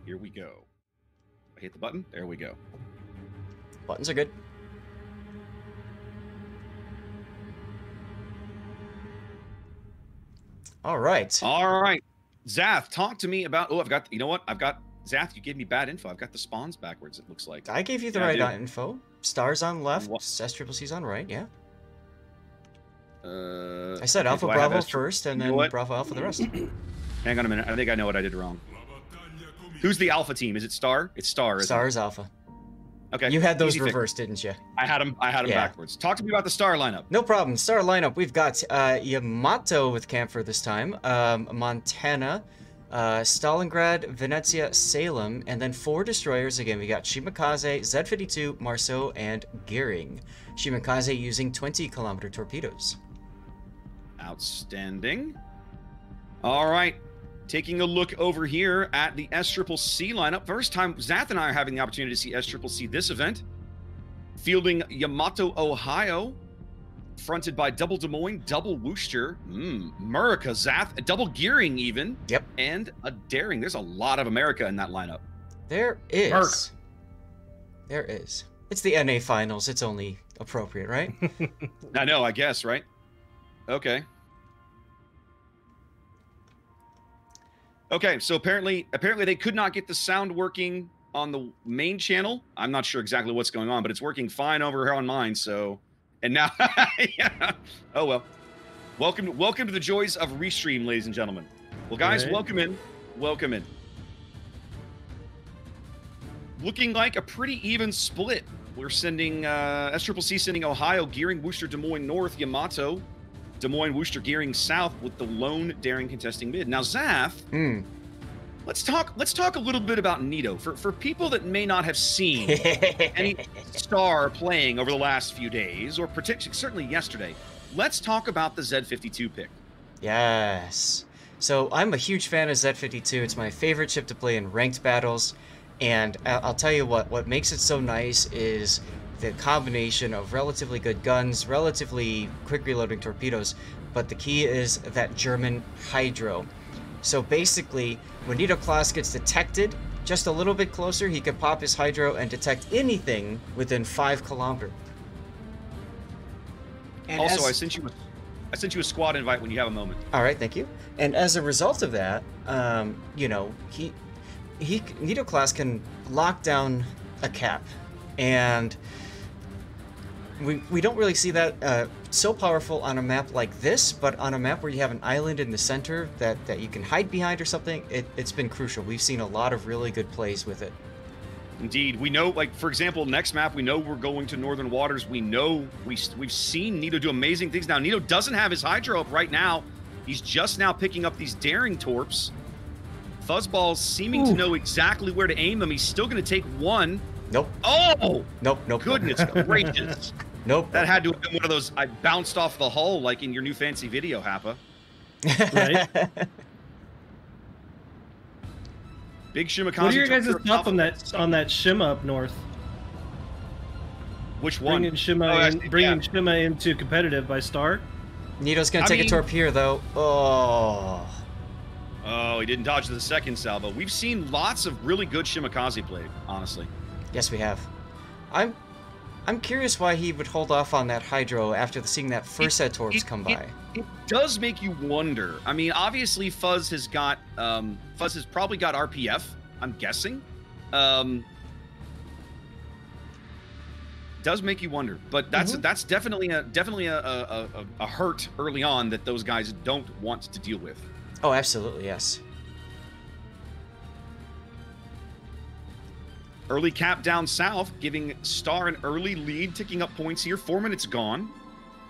Here we go. I hit the button. There we go. Buttons are good. All right. All right. Zath, talk to me about... Oh, I've got... You know what? I've got... Zath, you gave me bad info. I've got the spawns backwards, it looks like. I gave you the right info. Stars on left, SCCC's on right, yeah. I said Alpha Bravo first, and then Bravo Alpha the rest. Hang on a minute. I think I know what I did wrong. Who's the Alpha team? Is it Star? It's Star, isn't Star is Alpha. Okay. You had those reversed, didn't you? I had them backwards. Talk to me about the Star lineup. No problem. Star lineup. We've got Yamato with Camphor this time, Montana, Stalingrad, Venezia, Salem, and then 4 destroyers. Again, we got Shimakaze, Z-52, Marceau, and Gearing. Shimakaze using 20-kilometer torpedoes. Outstanding. All right. Taking a look over here at the SCCC lineup. First time Zath and I are having the opportunity to see SCCC this event. Fielding Yamato, Ohio. Fronted by double Des Moines, double Worcester, Murica, Zath, double Gearing even. Yep. And a Daring. There's a lot of America in that lineup. There is. There is. It's the NA finals. It's only appropriate, right? I know, I guess, right? Okay. Okay, so apparently they could not get the sound working on the main channel. I'm not sure exactly what's going on, but it's working fine over here on mine, so... And now... yeah. Oh, well. Welcome to the joys of Restream, ladies and gentlemen. Well, guys, welcome in. Welcome in. Looking like a pretty even split. We're sending... SCCC sending Ohio, Gearing, Worcester, Des Moines North, Yamato... Des Moines, Worcester, Gearing South with the lone Daring contesting mid. Now, Zath, let's talk a little bit about Nito. For people that may not have seen any Star playing over the last few days, or certainly yesterday, let's talk about the Z-52 pick. Yes. So I'm a huge fan of Z-52. It's my favorite ship to play in ranked battles. And I'll tell you what makes it so nice is the combination of relatively good guns, relatively quick reloading torpedoes, but the key is that German hydro. So basically, when Nito Claus gets detected just a little bit closer, he could pop his hydro and detect anything within 5 kilometers. And also, I sent you a squad invite when you have a moment. All right, thank you. And as a result of that, you know, Nito Claus can lock down a cap, and we don't really see that so powerful on a map like this, but on a map where you have an island in the center that you can hide behind or something, it's been crucial. We've seen a lot of really good plays with it. Indeed. We know, like, for example, next map, we know we're going to Northern Waters. We know we've seen Nito do amazing things. Now, Nito doesn't have his hydro up right now. He's just now picking up these Daring torps. Fuzzball's seeming to know exactly where to aim them. He's still going to take one. Nope. Oh! Nope. Goodness gracious. Nope. That had to have been one of those, I bounced off the hull like in your new fancy video, Happa. Right? Big Shimakaze. What are your guys' thoughts on that Shima up north? Which one? Bringing Shima into competitive by Star? Nito's going to take a torpedo, though. Oh, he didn't dodge the second salvo. We've seen lots of really good Shimakaze play, honestly. Yes, we have. I'm curious why he would hold off on that hydro after seeing that first set torps come by. It does make you wonder. I mean, obviously Fuzz has got Fuzz has probably got RPF, I'm guessing. Does make you wonder, but that's definitely a hurt early on that those guys don't want to deal with. Oh, absolutely, yes. Early cap down south, giving Star an early lead, ticking up points here. 4 minutes gone.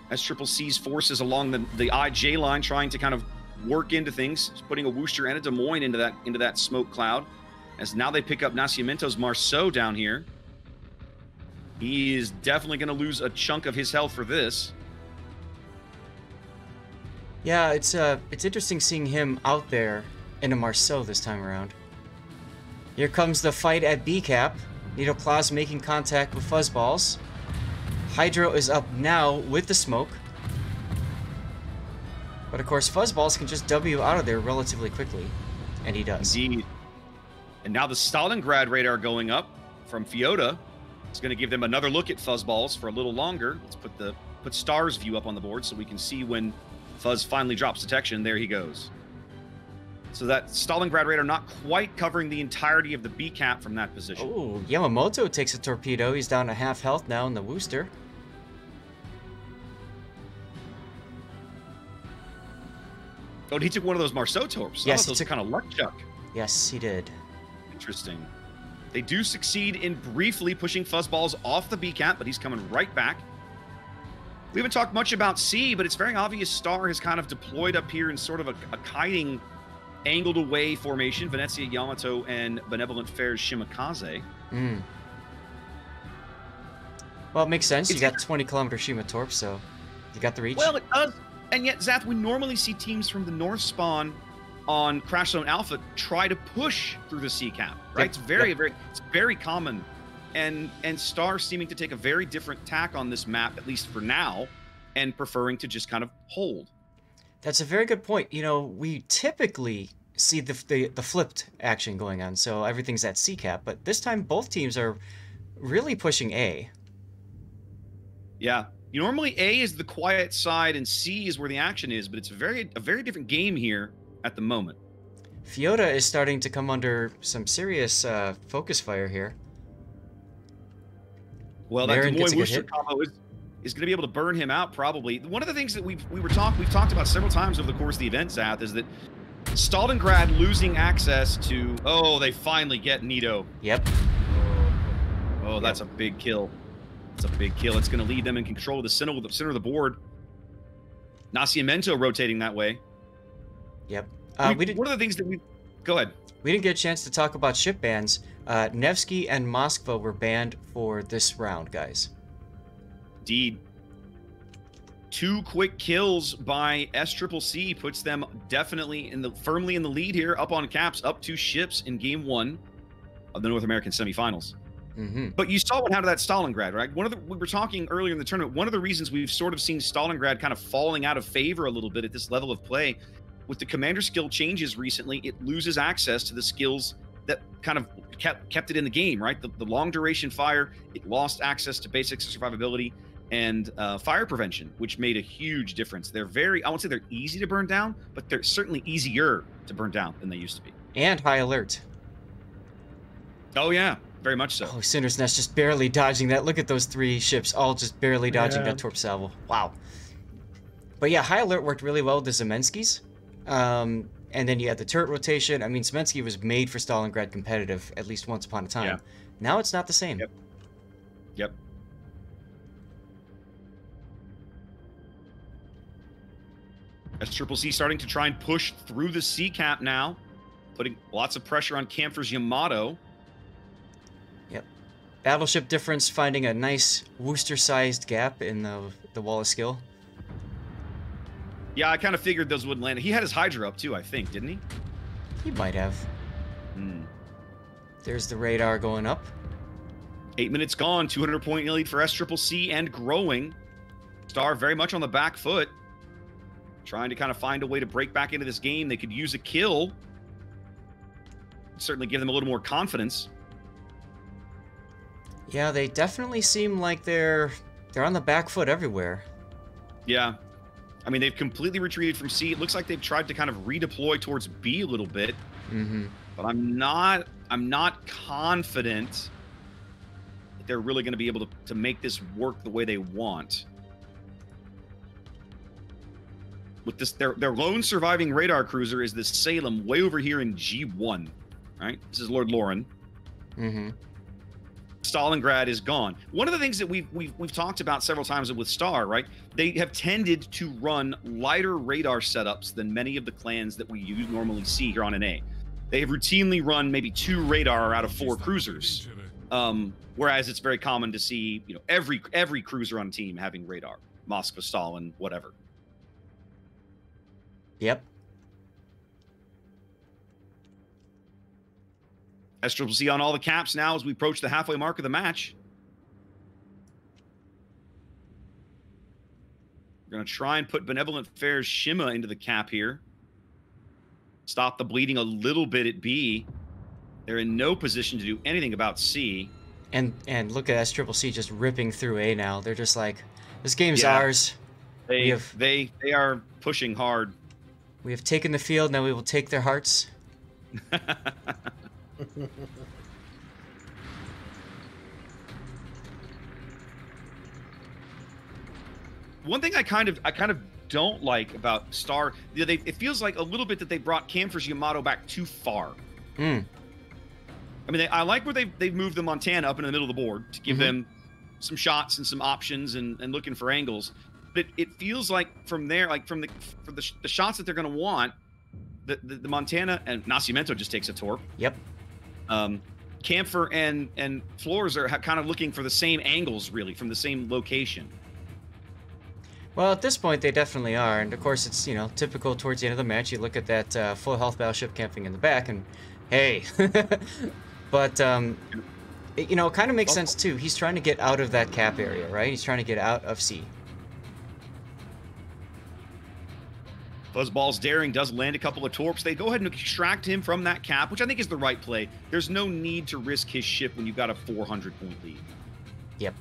SCCC's forces along the IJ line trying to kind of work into things, putting a Worcester and a Des Moines into that smoke cloud. As now they pick up Nascimento's Marceau down here. He is definitely going to lose a chunk of his health for this. Yeah, it's interesting seeing him out there in a Marceau this time around. Here comes the fight at B cap. Nito Claus making contact with Fuzzballs. Hydro is up now with the smoke. But of course, Fuzzballs can just W out of there relatively quickly. And he does. Indeed. And now the Stalingrad radar going up from Fiota. It's going to give them another look at Fuzzballs for a little longer. Let's put Star's view up on the board so we can see when Fuzz finally drops detection. There he goes. So that Stalingrad radar not quite covering the entirety of the B cap from that position. Oh, Yamamoto takes a torpedo. He's down to half health now in the Worcester. Oh, and he took one of those Marceau torps. Yes, those kind of luck chuck. Yes, he did. Interesting. They do succeed in briefly pushing Fuzzballs off the B cap, but he's coming right back. We haven't talked much about C, but it's very obvious Star has kind of deployed up here in sort of a kiting, angled away formation. Venezia, Yamato, and Benevolent Fair's Shimakaze. Mm. Well, it makes sense. You got 20-kilometer Shima Torp, so you got the reach. Well, it does. And yet, Zath, we normally see teams from the North spawn on Crash Zone Alpha try to push through the C cap, right? Yep. It's very common. And Star seeming to take a very different tack on this map, at least for now, and preferring to just kind of hold. That's a very good point. You know, we typically see the flipped action going on, so everything's at C cap, but this time both teams are really pushing A. Yeah. Normally A is the quiet side and C is where the action is, but it's a very different game here at the moment. Fiota is starting to come under some serious focus fire here. Well, Marin that Des gets a Moines good Worcester combo is going to be able to burn him out probably. One of the things that we've talked about several times over the course of the event, Zath, is that Stalingrad losing access to they finally get Nito. Yep. Oh, that's a big kill. It's a big kill. It's going to lead them in control of the center of the board. Nascimento rotating that way. Yep. One of the things that go ahead. We didn't get a chance to talk about ship bans. Nevsky and Moskva were banned for this round, guys. Indeed. 2 quick kills by SCCC puts them definitely firmly in the lead here, up on caps, up 2 ships in Game 1 of the North American semifinals. Mm-hmm. But you saw what happened to that Stalingrad, right? We were talking earlier in the tournament. One of the reasons we've sort of seen Stalingrad kind of falling out of favor a little bit at this level of play, with the commander skill changes recently, it loses access to the skills that kind of kept it in the game, right? The long duration fire, it lost access to basics of survivability and fire prevention, which made a huge difference. I won't say they're easy to burn down, but they're certainly easier to burn down than they used to be. And high alert. Oh, yeah. Very much so. Oh, Cinder's Nest just barely dodging that. Look at those 3 ships, all just barely dodging that Torp Salvo. Wow. But yeah, high alert worked really well with the Zemenskys. And then you had the turret rotation. I mean, Zemensky was made for Stalingrad competitive, at least once upon a time. Yeah. Now it's not the same. Yep. SCCC starting to try and push through the C cap now, putting lots of pressure on Camphor's Yamato. Yep. Battleship difference finding a nice Worcester-sized gap in the wall of skill. Yeah, I kind of figured those wouldn't land. He had his Hydra up too, I think, didn't he? He might have. There's the radar going up. 8 minutes gone, 200-point lead for SCCC and growing. Star very much on the back foot. Trying to kind of find a way to break back into this game. They could use a kill. Certainly give them a little more confidence. Yeah, they definitely seem like they're on the back foot everywhere. Yeah. I mean, they've completely retreated from C. It looks like they've tried to kind of redeploy towards B a little bit. Mm-hmm. But I'm not confident that they're really going to be able to make this work the way they want. With this, their lone surviving radar cruiser is this Salem way over here in G1, right? This is Lord Lauren. Mm-hmm. Stalingrad is gone. One of the things that we've talked about several times with Star, right? They have tended to run lighter radar setups than many of the clans that we normally see here on NA. They have routinely run maybe 2 radar out of 4 cruisers, whereas it's very common to see every cruiser on team having radar, Moskva, Stalin, whatever. Yep. SCCC on all the caps now as we approach the halfway mark of the match. We're going to try and put Benevolent Fair's Shima into the cap here. Stop the bleeding a little bit at B. They're in no position to do anything about C. And look at SCCC just ripping through A now. They're just like, this game's Yeah. ours. They are pushing hard. We have taken the field, now we will take their hearts. One thing I kind of don't like about Star, it feels like a little bit that they brought Camphor's Yamato back too far. Hmm. I mean, I like where they've moved the Montana up into the middle of the board to give them some shots and some options and looking for angles. But it feels like from there, like for the shots that they're going to want, the Montana and Nascimento just takes a torp. Yep. Camphor and Flores are kind of looking for the same angles, really, from the same location. Well, at this point, they definitely are. And of course, it's, you know, typical towards the end of the match. You look at that full health battleship camping in the back, and hey. But, you know, it kind of makes sense, too. He's trying to get out of that cap area, right? He's trying to get out of C. Fuzzball's daring does land a couple of torps. They go ahead and extract him from that cap, which I think is the right play. There's no need to risk his ship when you've got a 400-point lead. Yep.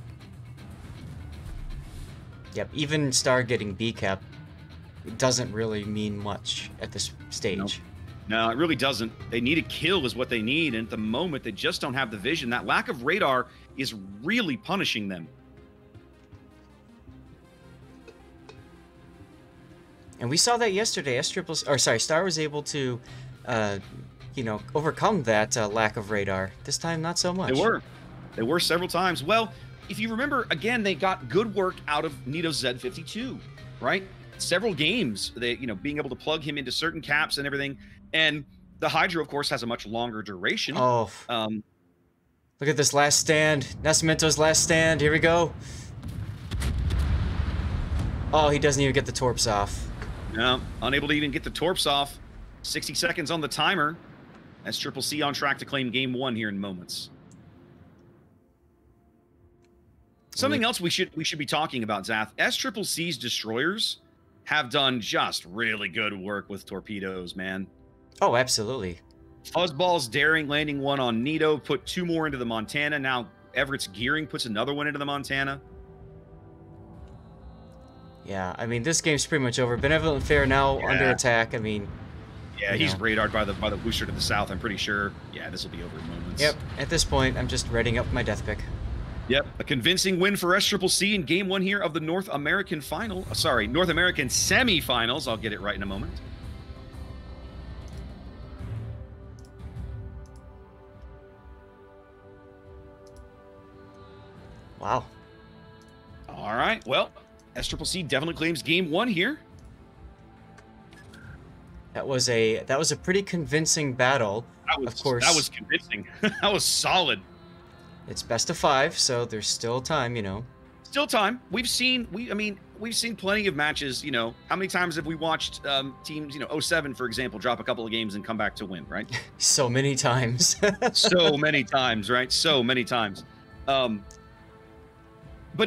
Yep, even Star getting B cap doesn't really mean much at this stage. Nope. No, it really doesn't. They need a kill is what they need, and at the moment, they just don't have the vision. That lack of radar is really punishing them. And we saw that yesterday. Star was able to, you know, overcome that lack of radar. This time, not so much. They were several times. Well, if you remember, again, they got good work out of Nito Z52, right? Several games, being able to plug him into certain caps and everything. And the Hydro, of course, has a much longer duration. Oh, look at this last stand. Nascimento's last stand. Here we go. Oh, he doesn't even get the torps off. No, unable to even get the torps off. 60 seconds on the timer. SCCC on track to claim game 1 here in moments. Something else we should be talking about, Zath. SCCC's destroyers have done just really good work with torpedoes, man. Oh, absolutely. Fuzzball's daring landing one on Nito, put 2 more into the Montana. Now Everett's gearing puts another one into the Montana. Yeah, I mean, this game's pretty much over. Benevolent Fair now under attack. I mean, yeah, he's radared by the booster to the south, I'm pretty sure. Yeah, this will be over in moments. Yep, at this point, I'm just readying up my death pick. Yep, a convincing win for SCCC in game 1 here of the North American semifinals. I'll get it right in a moment. Wow. All right, well, SCCC definitely claims game 1 here. That was a pretty convincing battle. Of course, that was convincing. That was solid. It's best of 5, so there's still time, you know. Still time. We've seen plenty of matches. You know, how many times have we watched teams? 07, for example, drop a couple of games and come back to win, right? So many times. So many times, right? So many times. But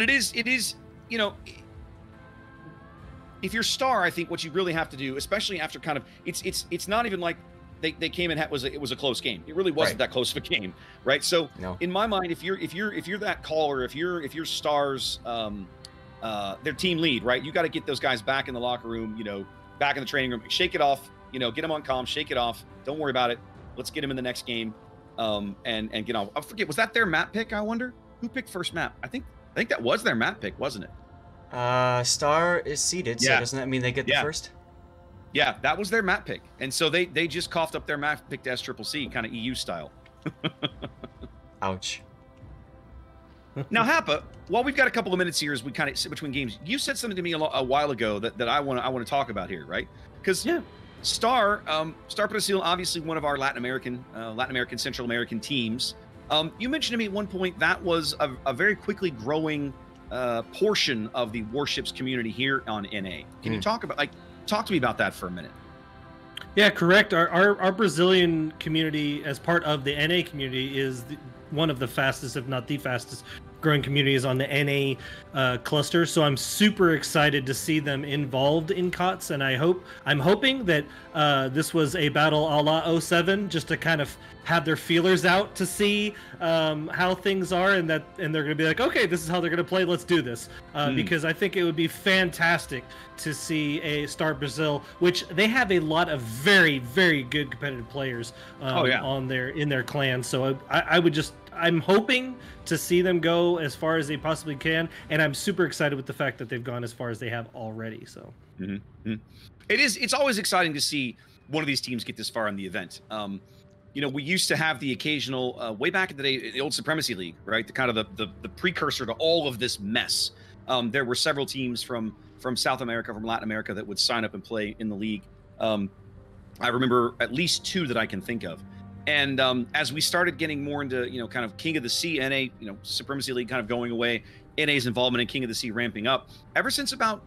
it is, if you're Star, I think what you really have to do, especially after kind of, it's not even like they came and it was a close game. It really wasn't that close of a game, right? So in my mind, if you're that caller, if you're Star's their team lead, right? You got to get those guys back in the locker room, back in the training room, shake it off, get them on comm, shake it off. Don't worry about it. Let's get them in the next game, and get on. I forget, was that their map pick? I wonder who picked first map. I think that was their map pick, wasn't it? Star is seeded, so doesn't that mean they get the first? Yeah, that was their map pick. And so they just coughed up their map pick to SCCC, kind of EU style. Ouch. Now, Happa, while we've got a couple of minutes here as we kind of sit between games, you said something to me a while ago that I want to talk about here, right? Because Star Brasil, obviously one of our Latin American, Central American teams. You mentioned to me at one point that was a very quickly growing portion of the warships community here on NA. Can you talk to me about that for a minute? Yeah, correct. Our Brazilian community, as part of the NA community, is one of the fastest, if not the fastest, growing communities on the NA cluster. So I'm super excited to see them involved in COTS, and I'm hoping that this was a battle a la 07, just to kind of have their feelers out to see how things are, and they're going to be like, okay, this is how they're going to play. Let's do this, because I think it would be fantastic to see a Star Brazil, which they have a lot of very, very good competitive players in their clan. So I'm hoping to see them go as far as they possibly can, and I'm super excited with the fact that they've gone as far as they have already. So it's always exciting to see one of these teams get this far in the event. We used to have the occasional way back in the day, the old Supremacy League, right? The kind of the precursor to all of this mess. There were several teams from South America, from Latin America, that would sign up and play in the league. I remember at least 2 that I can think of. And as we started getting more into, kind of King of the Sea, NA, Supremacy League kind of going away, NA's involvement in King of the Sea ramping up, ever since probably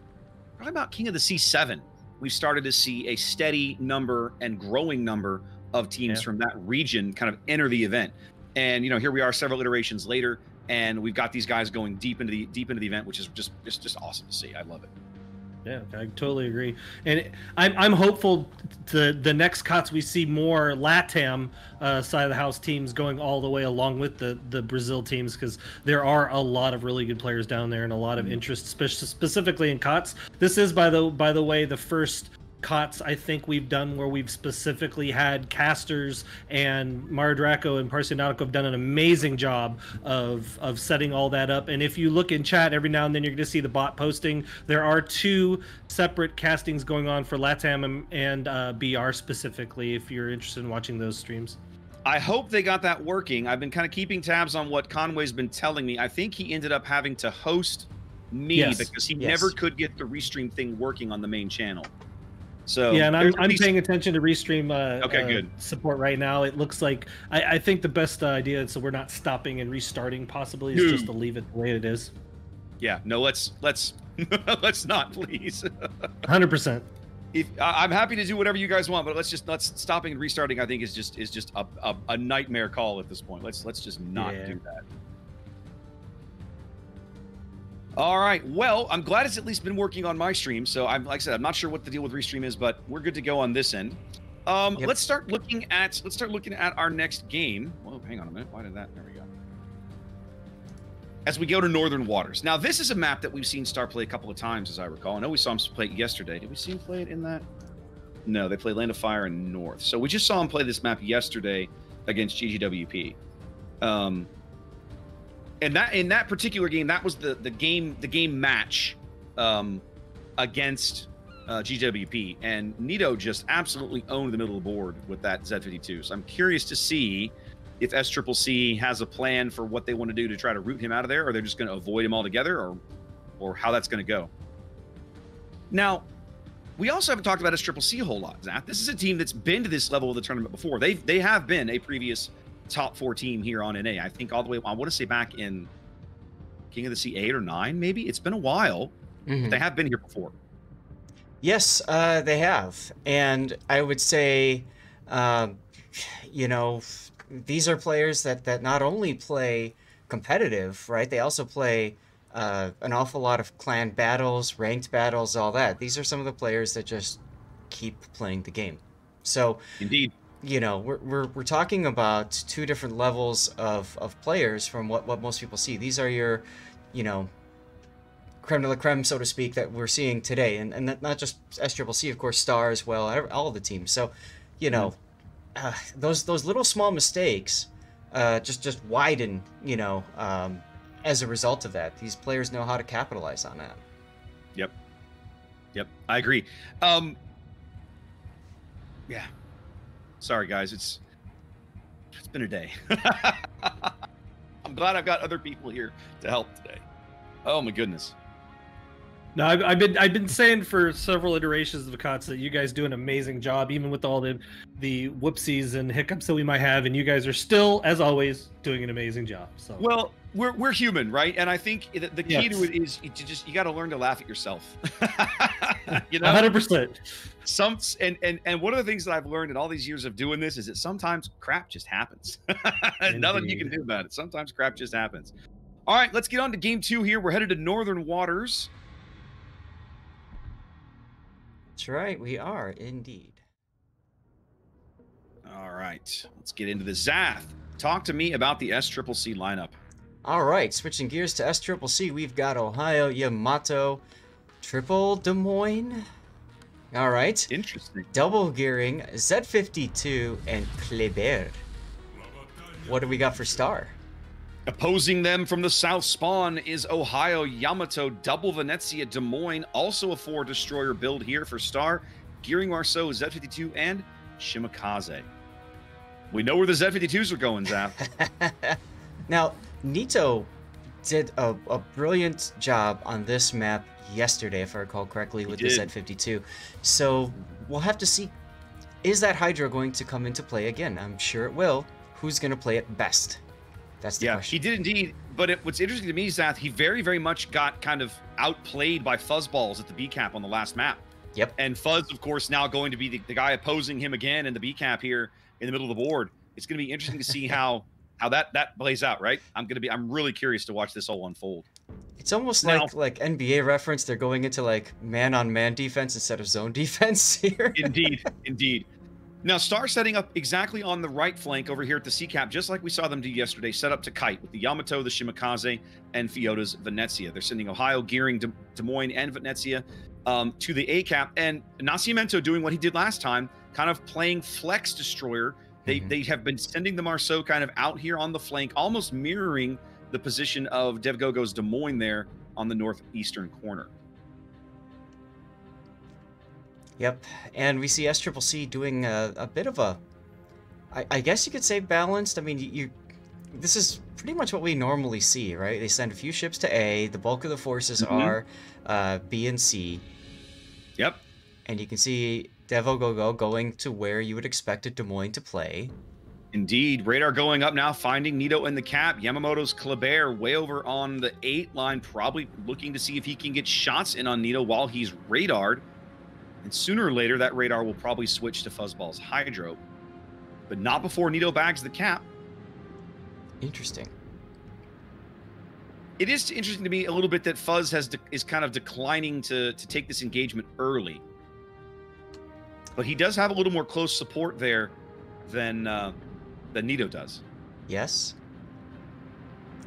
about King of the Sea 7, we've started to see a steady number and growing number of teams from that region kind of enter the event. And, here we are several iterations later, and we've got these guys going deep into the event, which is just awesome to see. I love it. Yeah, I totally agree, and I'm hopeful the next COTS we see more LATAM side of the house teams going all the way along with the Brazil teams, because there are a lot of really good players down there and a lot of interest, specifically in COTS. This is by the way the first COTS I think we've done where we've specifically had casters, and Maradraco and Parsionautico have done an amazing job of setting all that up. And if you look in chat every now and then, you're going to see the bot posting. There are 2 separate castings going on for LATAM and BR specifically, if you're interested in watching those streams. I hope they got that working. I've been kind of keeping tabs on what Conway's been telling me. I think he ended up having to host me because he never could get the restream thing working on the main channel. So yeah, and I'm paying attention to Restream good support right now. It looks like I think the best idea, so we're not stopping and restarting possibly, is just to leave it the way it is. Yeah, no, let's let's not, please. 100%. I'm happy to do whatever you guys want, but let's stopping and restarting, I think, is just a nightmare call at this point. Let's just not do that. All right. Well, I'm glad it's at least been working on my stream. So like I said, I'm not sure what the deal with Restream is, but we're good to go on this end. Let's start looking at our next game. Whoa, hang on a minute. Why did that? There we go. As we go to Northern Waters. Now, this is a map that we've seen Star play a couple of times, as I recall. I know we saw him play it yesterday. Did we see him play it in that? No, they played Land of Fire and North. So we just saw him play this map yesterday against GGWP. And that in that particular game, that was the game match against GWP, and Nito just absolutely owned the middle of the board with that Z52. So I'm curious to see if SCCC has a plan for what they want to do to try to root him out of there, or they're just going to avoid him altogether, or how that's going to go. Now, we also haven't talked about SCCC a whole lot, Zach. This is a team that's been to this level of the tournament before. They have been a previous top 4 team here on NA. I think all the way, I want to say back in King of the Sea 8 or 9, maybe. It's been a while. But they have been here before. Yes, they have. And I would say, these are players that not only play competitive, right? They also play an awful lot of clan battles, ranked battles, all that. These are some of the players that just keep playing the game. So indeed, we're talking about 2 different levels of players from what most people see. These are your, creme de la creme, so to speak, that we're seeing today, and not just SCCC, of course, Star as well, all the teams. So, those little small mistakes just widen, as a result of that. These players know how to capitalize on that. Yep, I agree. Yeah. Sorry, guys. It's been a day. I'm glad I've got other people here to help today. Oh my goodness. No, I've been saying for several iterations of the COTS that you guys do an amazing job, even with all the whoopsies and hiccups that we might have, and you guys are still, as always, doing an amazing job. So well, we're human, right? And I think the key to it is you got to learn to laugh at yourself. 100%. And one of the things that I've learned in all these years of doing this is that sometimes crap just happens. Nothing you can do about it. Sometimes crap just happens. All right, let's get on to game 2 here. We're headed to Northern Waters. That's right, we are indeed. All right, let's get into the Zath. Talk to me about the SCCC lineup. All right, switching gears to SCCC, we've got Ohio, Yamato, Triple Des Moines. All right. Interesting. Double gearing, Z52, and Kleber. What do we got for Star? Opposing them from the south spawn is Ohio, Yamato, Double Venezia, Des Moines. Also a 4-destroyer build here for Star. Gearing Marceau, Z52, and Shimakaze. We know where the Z52s are going, Zap. Now, Nito did a brilliant job on this map yesterday, if I recall correctly, with the Z52. So we'll have to see, is that Hydra going to come into play again? I'm sure it will. Who's going to play it best? That's the question. He did indeed. But what's interesting to me is that he very, very much got kind of outplayed by Fuzzballs at the B-Cap on the last map. Yep. And Fuzz, of course, now going to be the guy opposing him again in the B-Cap here in the middle of the board. It's going to be interesting to see how that plays out, right? I'm really curious to watch this all unfold. It's almost like NBA reference. They're going into like man-on-man defense instead of zone defense here. Indeed. Now, Star setting up exactly on the right flank over here at the C-Cap, just like we saw them do yesterday, set up to kite with the Yamato, the Shimakaze, and Fioda's Venezia. They're sending Ohio, Gearing, Des Moines, and Venezia to the A-Cap. And Nascimento doing what he did last time, kind of playing Flex Destroyer. They have been sending the Marceau kind of out here on the flank, almost mirroring the position of DevGogo's Des Moines there on the northeastern corner. Yep, and we see SCCC doing a bit of a, I guess you could say balanced. I mean, this is pretty much what we normally see, right? They send a few ships to A, the bulk of the forces are B and C. Yep. And you can see DevGogo going to where you would expect a Des Moines to play. Indeed. Radar going up now, finding Nito in the cap. Yamamoto's Kleber way over on the 8 line, probably looking to see if he can get shots in on Nito while he's radared. And sooner or later, that radar will probably switch to Fuzzball's Hydro. But not before Nito bags the cap. Interesting. It is interesting to me a little bit that Fuzz is kind of declining to take this engagement early. But he does have a little more close support there than Nito does. Yes.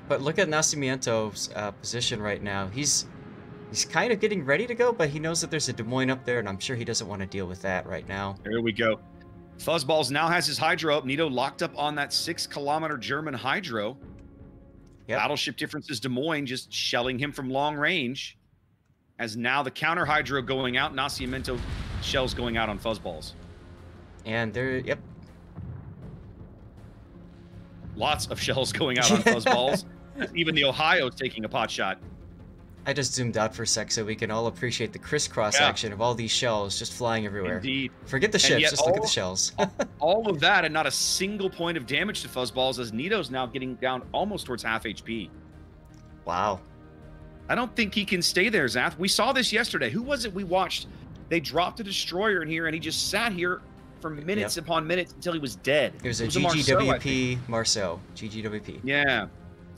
But look at Nascimento's position right now. He's kind of getting ready to go, but he knows that there's a Des Moines up there, and I'm sure he doesn't want to deal with that right now. There we go. Fuzzballs now has his Hydro up. Nito locked up on that 6-kilometer German Hydro. Yep. Battleship differences, Des Moines just shelling him from long range. As now the counter Hydro going out, Nascimento shells going out on Fuzzballs. And there, yep. Lots of shells going out on Fuzzballs. Even the Ohio taking a pot shot. I just zoomed out for a sec so we can all appreciate the crisscross action of all these shells just flying everywhere. Indeed. Forget the ships, just look at the shells. All of that and not a single point of damage to Fuzzballs as Nito's now getting down almost towards half HP. Wow. I don't think he can stay there, Zath. We saw this yesterday. Who was it we watched? They dropped a destroyer in here and he just sat here for minutes upon minutes until he was dead. It was a GGWP Marceau. GGWP. Yeah.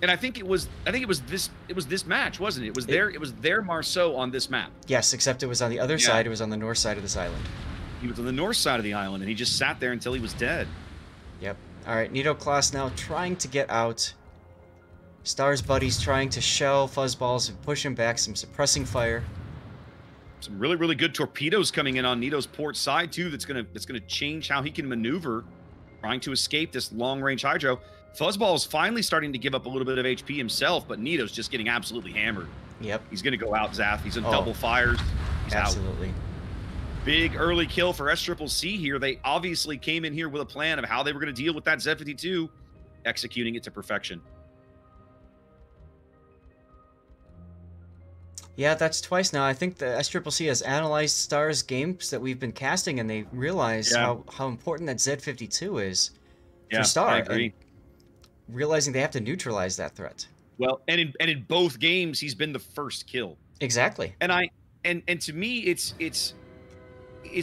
And I think it was this match, wasn't it? It was their Marceau on this map. Yes, except it was on the other side. It was on the north side of this island. He was on the north side of the island, and he just sat there until he was dead. Yep. All right, Nito Class now trying to get out. Star's buddies trying to shell Fuzzballs and push him back. Some suppressing fire. Some really, really good torpedoes coming in on Nito's port side too. That's gonna change how he can maneuver, trying to escape this long-range Hydro. Fuzzball's finally starting to give up a little bit of HP himself, but Nito's just getting absolutely hammered. Yep. He's going to go out, Zath. He's in double fires. He's absolutely. Out. Big early kill for SCCC here. They obviously came in here with a plan of how they were going to deal with that Z52, executing it to perfection. Yeah, that's twice now. I think the SCCC has analyzed Star's games that we've been casting, and they realize how important that Z52 is for Star. I agree. And realizing they have to neutralize that threat. Well, and in both games, he's been the first kill. Exactly. And to me, it's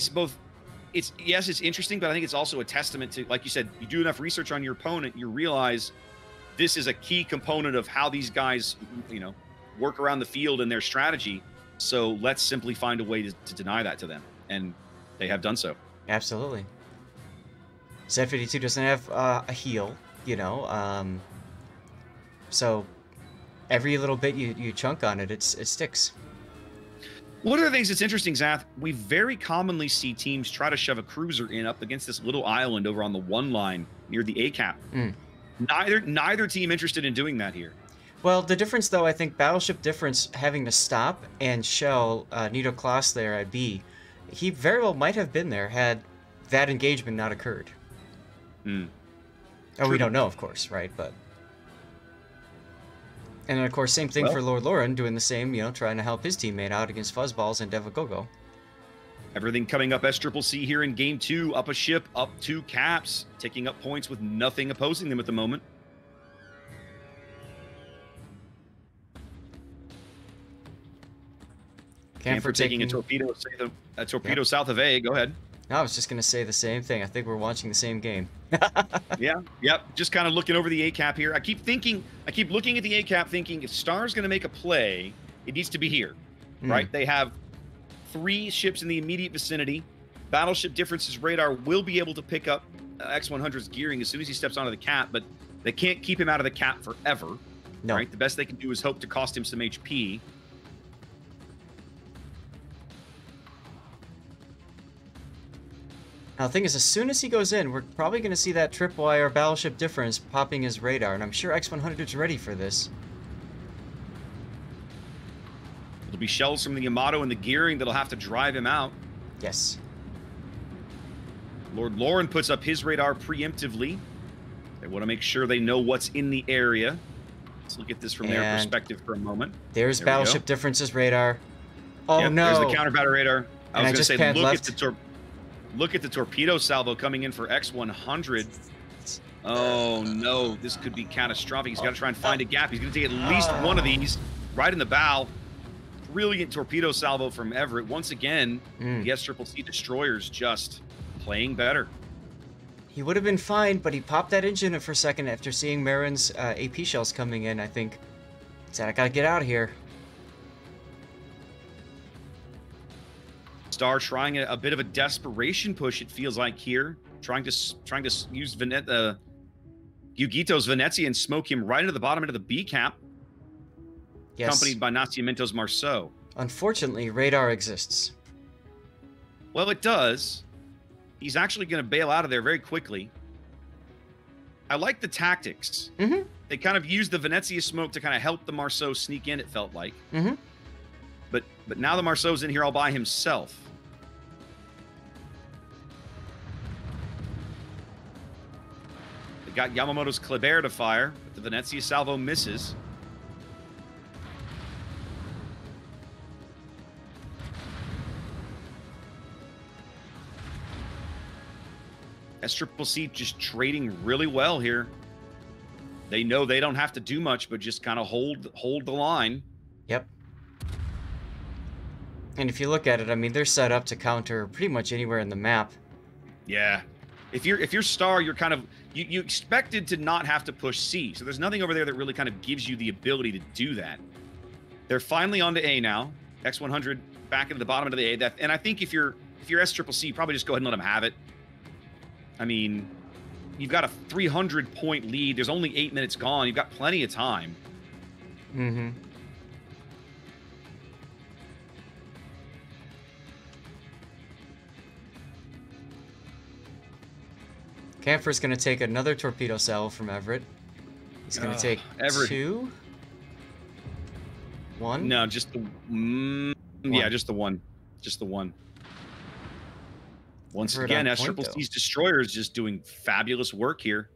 both. Yes, it's interesting, but I think it's also a testament to, like you said, you do enough research on your opponent, you realize this is a key component of how these guys, work around the field and their strategy. So let's simply find a way to deny that to them, and they have done so. Absolutely. Z52 doesn't have a heal, you know, so every little bit you chunk on it, it sticks. One of the things that's interesting, Zath, we very commonly see teams try to shove a cruiser in up against this little island over on the 1 line near the A cap. Neither team interested in doing that here. Well, the difference, though, I think Battleship Difference having to stop and shell Nito Klaus there at B, he very well might have been there had that engagement not occurred. Oh, we don't know, of course, right? But and then, of course, same thing for Lord Lauren, doing the same, you know, trying to help his teammate out against Fuzzballs and Devagogo. Everything coming up SCCC here in Game 2. Up a ship, up 2 caps, taking up points with nothing opposing them at the moment. Camphor taking a torpedo south of A. Go ahead. No, I was just going to say the same thing. I think we're watching the same game. Yeah, yep. Just kind of looking over the A cap here. I keep looking at the A cap thinking if Star's going to make a play, it needs to be here, right? They have 3 ships in the immediate vicinity. Battleship Difference's radar will be able to pick up X-100's gearing as soon as he steps onto the cap, but they can't keep him out of the cap forever. No. Right? The best they can do is hope to cost him some HP. Now, the thing is, as soon as he goes in, we're probably going to see that tripwire Battleship Difference popping his radar, and I'm sure X-100's ready for this. It'll be shells from the Yamato and the gearing that'll have to drive him out. Yes. Lord Lauren puts up his radar preemptively. They want to make sure they know what's in the area. Let's look at this from their perspective for a moment. There's Battleship Difference's radar. Oh, yep, no. There's the counter battle radar. I was going to say, look at the torpedo salvo coming in for X-100. Oh, no. This could be catastrophic. He's got to try and find a gap. He's going to take at least one of these right in the bow. Brilliant torpedo salvo from Everett. Once again, the SCCC destroyers just playing better. He would have been fine, but he popped that engine for a second after seeing Marin's AP shells coming in, I think. He said, I got to get out of here. Star trying a bit of a desperation push, it feels like here. Trying to use Yugito's Venezia and smoke him right into the bottom end of the B cap. Yes. Accompanied by Nascimento's Marceau. Unfortunately, radar exists. Well, it does. He's actually going to bail out of there very quickly. I like the tactics. They kind of used the Venezia smoke to kind of help the Marceau sneak in, it felt like. But now the Marceau's in here all by himself. They got Yamamoto's Kleber to fire, but the Venezia salvo misses. SCCC just trading really well here. They know they don't have to do much, but just kind of hold the line. Yep. And if you look at it, I mean, they're set up to counter pretty much anywhere in the map. Yeah. If you're Star, you're kind of you expected to not have to push C. So there's nothing over there that really kind of gives you the ability to do that. They're finally onto A now. X-100 back into the bottom of the A. And I think if you're SCCC, probably just go ahead and let them have it. I mean, you've got a 300-point lead. There's only 8 minutes gone. You've got plenty of time. Camphor's going to take another torpedo salvo from Everett. He's going to take Everett. 2. 1? No, just the... yeah, just the one. Just the one. Once again, SCCC's destroyers just doing fabulous work here.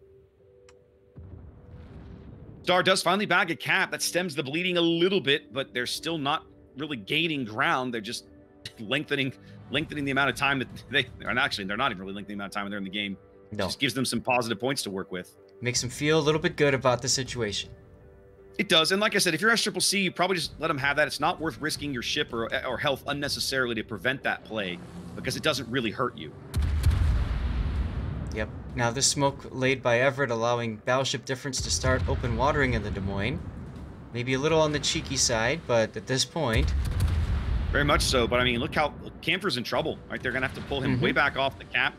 Star does finally bag a cap. That stems the bleeding a little bit, but they're still not really gaining ground. They're just lengthening the amount of time that they are. Actually, they're not even really lengthening the amount of time they're in the game. No. Just gives them some positive points to work with. Makes them feel a little bit good about the situation. It does. And like I said, if you're SCCC, you probably just let them have that. It's not worth risking your ship or health unnecessarily to prevent that play because it doesn't really hurt you. Yep. Now this smoke laid by Everett allowing Battleship Difference to start open watering in the Des Moines. Maybe a little on the cheeky side, but at this point... Very much so. But I mean, look how Camphor's in trouble, right? They're going to have to pull him way back off the cap.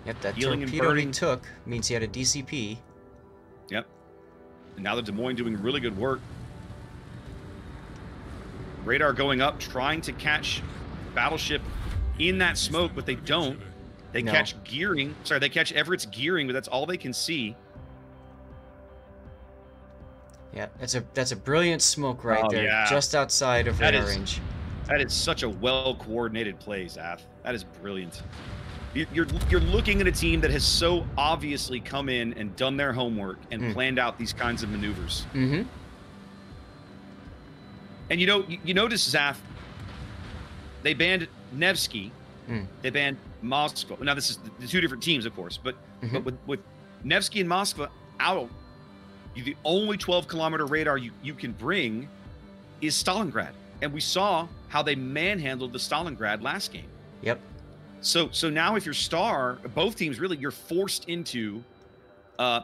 Yep, that Healing and torpedo he burning. took means he had a DCP. Yep. And now the Des Moines doing really good work. Radar going up, trying to catch Battleship in that smoke, but they don't. They No. catch gearing. Sorry, they catch Everett's gearing, but that's all they can see. Yeah, that's a brilliant smoke right Oh, there, yeah. just outside of That radar is- range. That is such a well-coordinated play, Zath. That is brilliant. You're looking at a team that has so obviously come in and done their homework and planned out these kinds of maneuvers. Mm-hmm. And you notice, Zath, they banned Nevsky, they banned Moscow. Now this is the two different teams, of course, but with Nevsky and Moscow out, the only 12-kilometer radar you can bring is Stalingrad, and we saw how they manhandled the Stalingrad last game. Yep. So now if you're Star, both teams really, you're forced into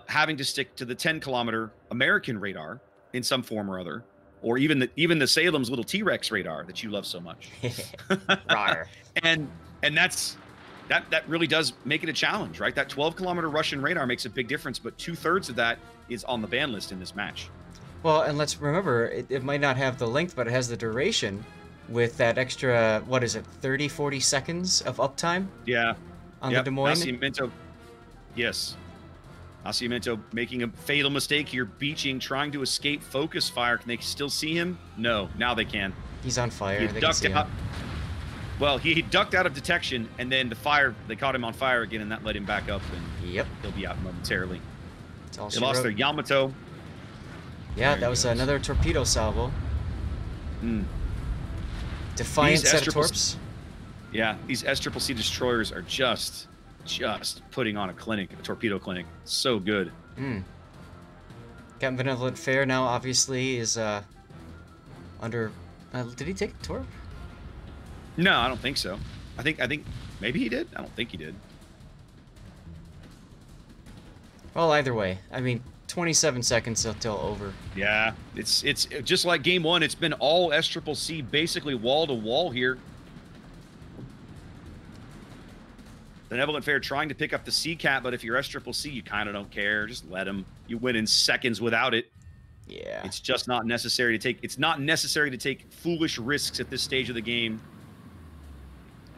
having to stick to the 10-kilometer American radar in some form or other, or even the Salem's little T-Rex radar that you love so much. Rawr. And that really does make it a challenge, right? That 12-kilometer Russian radar makes a big difference, but 2/3 of that is on the ban list in this match. Well, and let's remember, it might not have the length, but it has the duration with that extra, what is it, 30, 40 seconds of uptime Yeah. on the Des Moines? Nascimento, yes. Nascimento making a fatal mistake here, beaching, trying to escape focus fire. Can they still see him? No, now they can. He's on fire. He They can ducked see him. out. Well, he ducked out of detection, and then the fire, they caught him on fire again, and that led him back up, and Yep. he'll be out momentarily. That's all They she lost wrote. their Yamato. Yeah, There that he was goes. another torpedo salvo. Mm. Defiant These set of S-triple- torps. Yeah, these SCCC destroyers are just putting on a clinic, a torpedo clinic. So good. Captain Benevolent Fair now obviously is under. Did he take a torp? No, I don't think so. I think maybe he did. I don't think he did. Well, either way, I mean, 27 seconds until over. Yeah, it's just like game one. It's been all SCCC basically wall to wall here. Benevolent Fair trying to pick up the C-Cap, but if you're SCCC, you kind of don't care. Just let him. You win in seconds without it. Yeah. It's just not necessary to take. It's not necessary to take foolish risks at this stage of the game.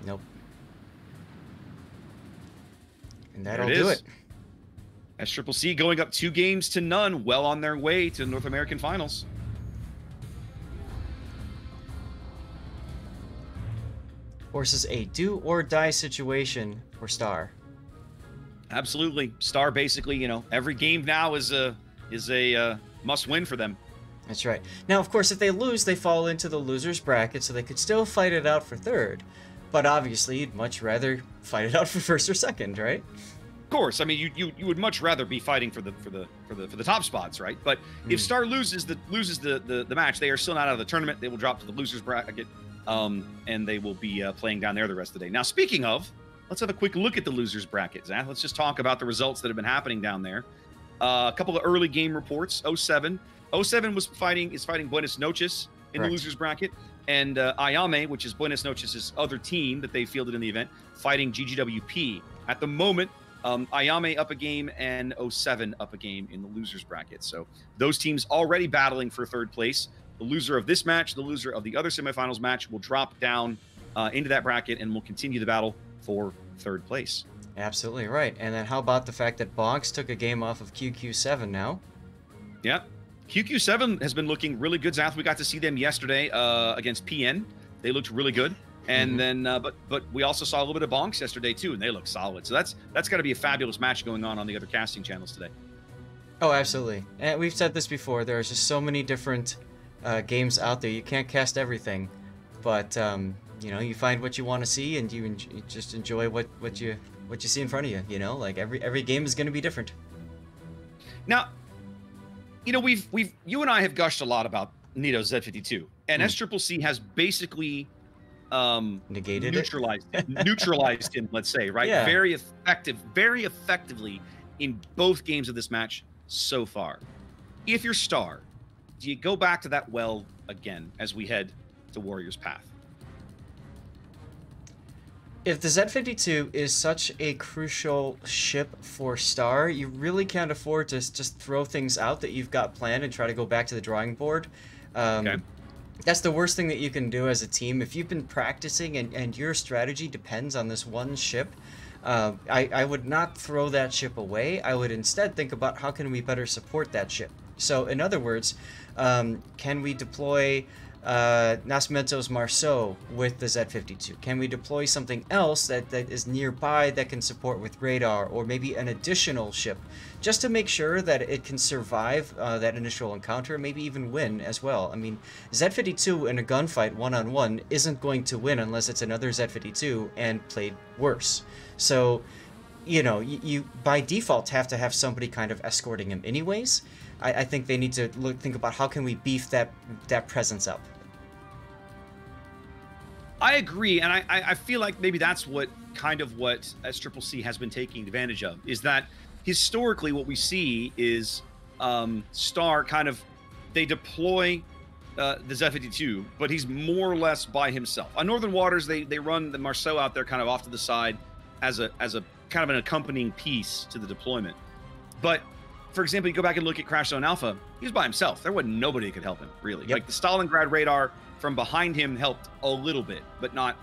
Nope. And There that'll it do is. it. SCCC going up 2-0, well on their way to the North American Finals. Forces a do or die situation for Star. Absolutely, Star basically, every game now is a must win for them. That's right. Now, of course, if they lose, they fall into the loser's bracket, so they could still fight it out for third. But obviously, you'd much rather fight it out for first or second, right? Of course, I mean you would much rather be fighting for the top spots, right? But if Star loses the match, they are still not out of the tournament. They will drop to the losers bracket, and they will be playing down there the rest of the day. Now, speaking of, let's have a quick look at the losers bracket, Zach. Let's just talk about the results that have been happening down there. A couple of early game reports. 07 is fighting Buenos Noches in the Correct. losers bracket, and Ayame, which is Buenos Noches' other team that they fielded in the event, fighting GGWP. At the moment, Ayame up a game and 07 up a game in the losers bracket. So those teams already battling for third place. The loser of this match, the loser of the other semifinals match, will drop down into that bracket and will continue the battle for third place. Absolutely right. And then how about the fact that Bonks took a game off of QQ7 now? Yeah. QQ7 has been looking really good, Zath. We got to see them yesterday against PN. They looked really good. And then, but we also saw a little bit of Bonks yesterday too, and they look solid. So that's got to be a fabulous match going on the other casting channels today. Oh, absolutely. And we've said this before. There are just so many different games out there. You can't cast everything, but you find what you want to see, and you just enjoy what you see in front of you. Like every game is going to be different. Now, you and I have gushed a lot about Nito Z52, and SCCC has basically Negated neutralized him, let's say, right? Yeah. Very effectively in both games of this match so far. If you're Star, do you go back to that well again as we head to Warriors Path? If the Z-52 is such a crucial ship for Star, you really can't afford to just throw things out that you've got planned and try to go back to the drawing board. Okay. That's the worst thing that you can do as a team. If you've been practicing and your strategy depends on this one ship, I would not throw that ship away. I would instead think about how can we better support that ship. So in other words, can we deploy Nascimento's Marceau with the Z-52? Can we deploy something else that is nearby that can support with radar, or maybe an additional ship, just to make sure that it can survive that initial encounter, maybe even win as well? I mean, Z-52 in a gunfight one-on-one isn't going to win unless it's another Z-52 and played worse. So, you know, you by default have to have somebody kind of escorting him anyways. I think they need to think about how can we beef that presence up. I agree, and I feel like maybe that's what SCCC has been taking advantage of, is that historically what we see is Star kind of, they deploy the Z-52, but he's more or less by himself. On Northern Waters, they run the Marceau out there kind of off to the side as a kind of an accompanying piece to the deployment. But for example, you go back and look at Crash Zone Alpha, he was by himself. There wasn't nobody that could help him, really. Yep. Like the Stalingrad radar from behind him helped a little bit, but not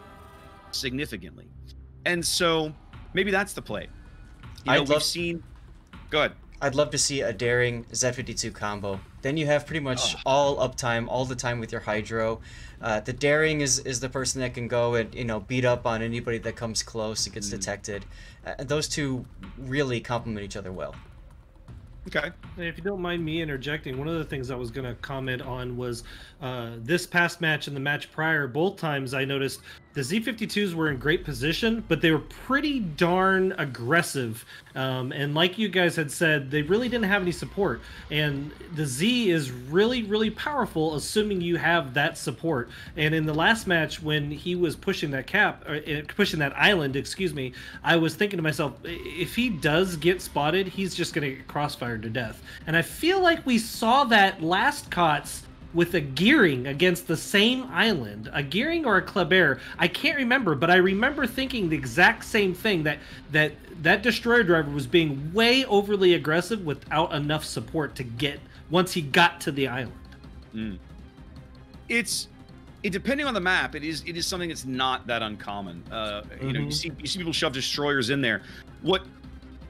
significantly. And so maybe that's the play. We've seen... Go ahead. I'd love to see a daring Z-52 combo. Then you have pretty much all uptime, all the time with your Hydro. The daring is the person that can go and, you know, beat up on anybody that comes close, it gets detected. Those two really complement each other well. Okay. If you don't mind me interjecting, one of the things I was going to comment on was this past match and the match prior. Both times I noticed the Z-52s were in great position, but they were pretty darn aggressive. And like you guys had said, they really didn't have any support. And the Z is really, really powerful, assuming you have that support. And in the last match, when he was pushing that pushing that island, excuse me, I was thinking to myself, if he does get spotted, he's just going to get crossfired to death. And I feel like we saw that last COTS with a Gearing against the same island, a Gearing or a Kleber, I can't remember, but I remember thinking the exact same thing, that destroyer driver was being way overly aggressive without enough support to get once he got to the island. It depending on the map, it is something that's not that uncommon. You know, you see people shove destroyers in there. What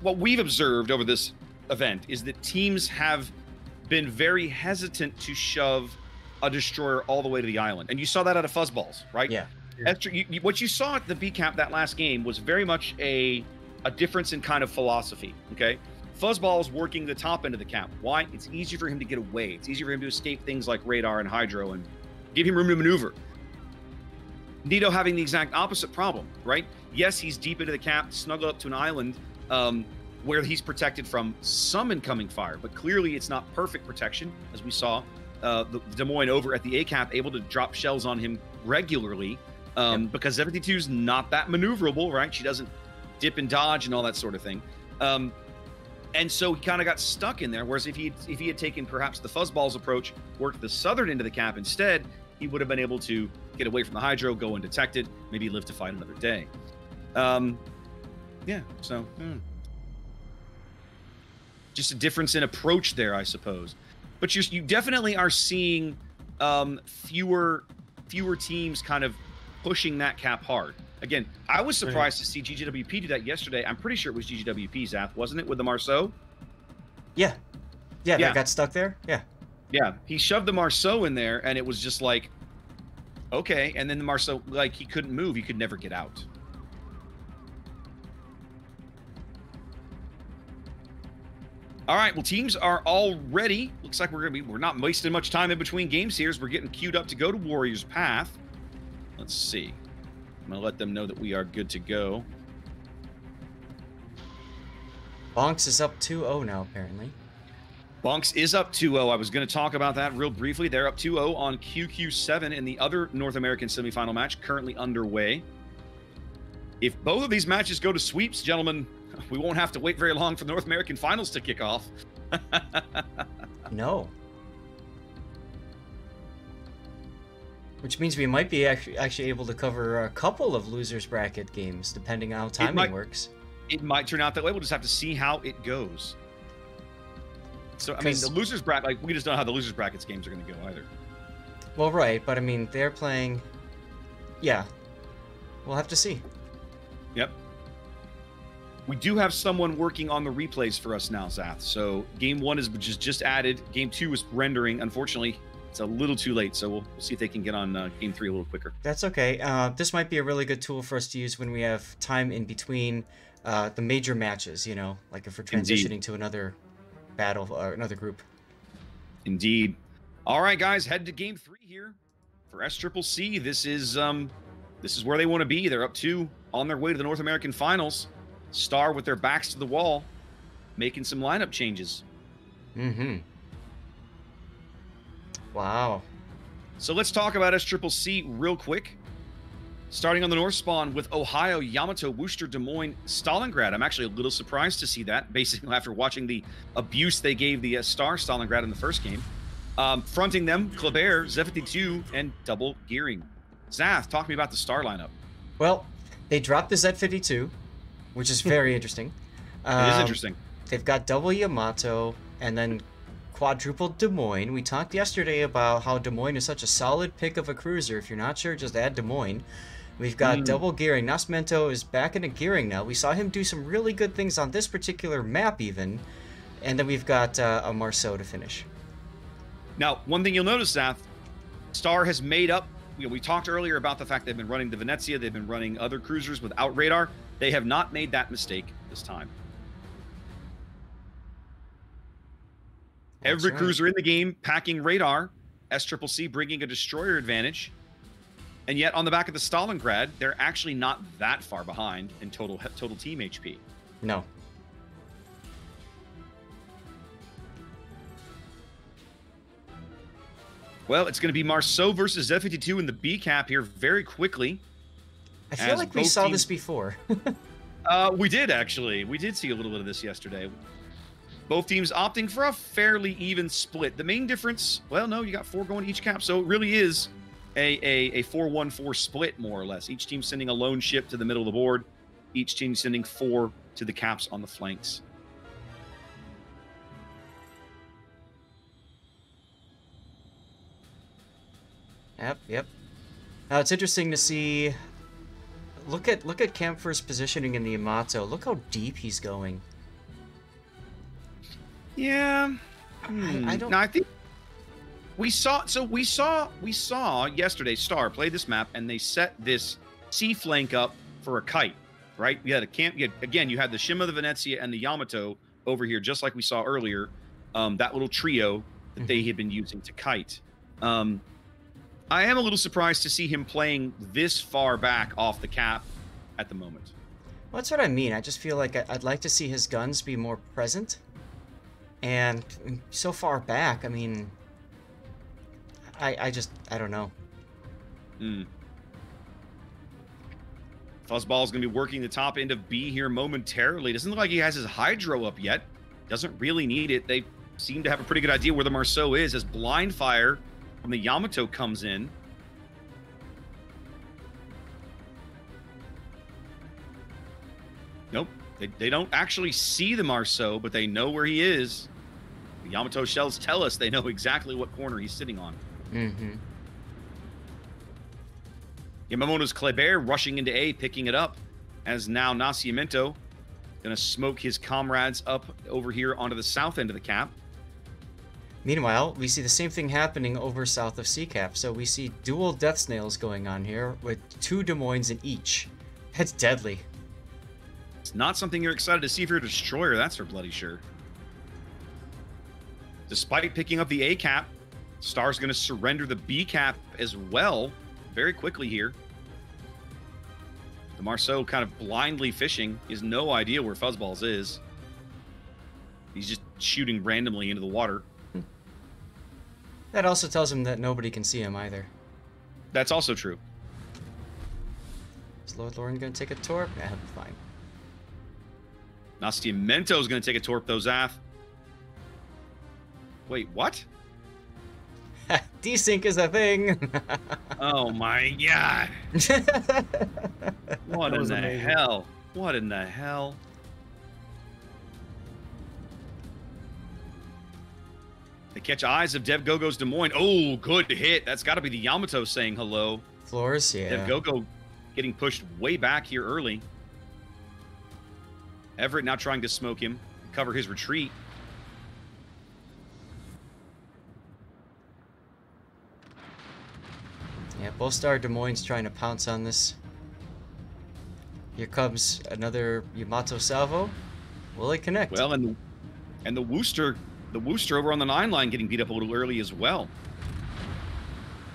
we've observed over this event is that teams have been very hesitant to shove a destroyer all the way to the island, and you saw that out of Fuzzballs, right? Yeah. What you saw at the VCAP that last game was very much a difference in kind of philosophy. Okay, Fuzzball's working the top end of the cap. Why? It's easier for him to get away. It's easier for him to escape things like radar and Hydro and give him room to maneuver. Nito having the exact opposite problem, right? Yes, he's deep into the cap, snuggled up to an island, where he's protected from some incoming fire, but clearly it's not perfect protection, as we saw the Des Moines over at the ACAP able to drop shells on him regularly, because Z-52 is not that maneuverable, right? She doesn't dip and dodge and all that sort of thing. And so he kind of got stuck in there, whereas if he had taken perhaps the Fuzzballs approach, worked the southern end of the cap instead, he would have been able to get away from the Hydro, go undetected, maybe live to fight another day. Yeah, so... Just a difference in approach there, I suppose. But you definitely are seeing fewer teams kind of pushing that cap hard. Again, I was surprised to see GGWP do that yesterday. I'm pretty sure it was GGWP, Zath, wasn't it, with the Marceau? Yeah. Yeah, that got stuck there? Yeah. Yeah, he shoved the Marceau in there, and it was just like, okay. And then the Marceau, like, he couldn't move. He could never get out. All right, well, teams are all ready. Looks like we're not wasting much time in between games here as we're getting queued up to go to Warriors Path. Let's see. I'm going to let them know that we are good to go. Bonks is up 2-0 now, apparently. Bonks is up 2-0. I was going to talk about that real briefly. They're up 2-0 on QQ7 in the other North American semifinal match currently underway. If both of these matches go to sweeps, gentlemen, we won't have to wait very long for the North American finals to kick off. No. Which means we might be actually able to cover a couple of losers bracket games, depending on how timing works. It might turn out that way. We'll just have to see how it goes. So, I mean, the losers bracket, like, we just don't know how the losers brackets games are going to go either. Well, right, but I mean, they're playing. Yeah, we'll have to see. Yep. We do have someone working on the replays for us now, Zath. So game 1 is just added. Game 2 is rendering. Unfortunately, it's a little too late. So we'll see if they can get on game 3 a little quicker. That's okay. This might be a really good tool for us to use when we have time in between the major matches. You know, like if we're transitioning to another battle or another group. Indeed. All right, guys, head to game 3 here for SCCC. This is where they want to be. They're up 2 on their way to the North American Finals. Star with their backs to the wall, making some lineup changes. Mm-hmm. Wow. So let's talk about SCCC real quick. Starting on the North spawn with Ohio, Yamato, Worcester, Des Moines, Stalingrad. I'm actually a little surprised to see that, basically after watching the abuse they gave the Star Stalingrad in the first game. Fronting them, Kleber, Z52, and Double Gearing. Zath, talk to me about the Star lineup. Well, they dropped the Z52, which is very interesting. It is interesting. They've got double Yamato and then quadruple Des Moines. We talked yesterday about how Des Moines is such a solid pick of a cruiser. If you're not sure, just add Des Moines. We've got double Gearing. Nascimento is back into Gearing now. We saw him do some really good things on this particular map even. And then we've got a Marceau to finish. Now, one thing you'll notice, Zath, Star has made up. We talked earlier about the fact they've been running the Venezia. They've been running other cruisers without radar. They have not made that mistake this time. Every cruiser in the game packing radar, SCCC bringing a destroyer advantage. And yet on the back of the Stalingrad, they're actually not that far behind in total team HP. No. Well, it's going to be Marceau versus Z52 in the B cap here very quickly. I feel like we saw this before. We did, actually. We did see a little bit of this yesterday. Both teams opting for a fairly even split. The main difference, well, no, you got 4 going to each cap, so it really is a 4-1-4 split, more or less. Each team sending a lone ship to the middle of the board. Each team sending 4 to the caps on the flanks. Yep. Now it's interesting to see. Look at Kampfer's positioning in the Yamato. Look how deep he's going. Yeah. I don't. No, I think we saw yesterday. Star played this map and they set this C flank up for a kite, right? You had a camp. Again, you had the Shima, the Venezia, and the Yamato over here, just like we saw earlier. That little trio that they had been using to kite. I am a little surprised to see him playing this far back off the cap at the moment. Well, that's what I mean. I just feel like I'd like to see his guns be more present. And so far back, I mean, I don't know. Fuzzball is going to be working the top end of B here momentarily. Doesn't look like he has his Hydro up yet. Doesn't really need it. They seem to have a pretty good idea where the Marceau is as blind fire from the Yamato comes in. Nope. They don't actually see the Marceau, but they know where he is. The Yamato shells tell us they know exactly what corner he's sitting on. Yamamoto's Kleber rushing into A, picking it up, as now Nascimento going to smoke his comrades up over here onto the south end of the cap. Meanwhile, we see the same thing happening over south of C-Cap. So we see dual Death Snails going on here with 2 Des Moines in each. That's deadly. It's not something you're excited to see if you're a destroyer, that's for bloody sure. Despite picking up the A cap, Star's going to surrender the B cap as well very quickly here. The Marceau kind of blindly fishing. He has no idea where Fuzzballs is. He's just shooting randomly into the water. That also tells him that nobody can see him either. That's also true. Is Lord Lauren going to take a torp? Yeah, he'll be fine. Nascimento is going to take a torp, though, Zath. Wait, what? Desync is a thing. Oh my god. What That in was the amazing. hell? What in the hell? They catch eyes of Dev Gogo's Des Moines. Oh, good hit. That's got to be the Yamato saying hello. Floors, yeah. Dev Gogo getting pushed way back here early. Everett now trying to smoke him, cover his retreat. Yeah, Bolstar Des Moines trying to pounce on this. Here comes another Yamato salvo. Will it connect? Well, and the Worcester over on the 9 line getting beat up a little early as well.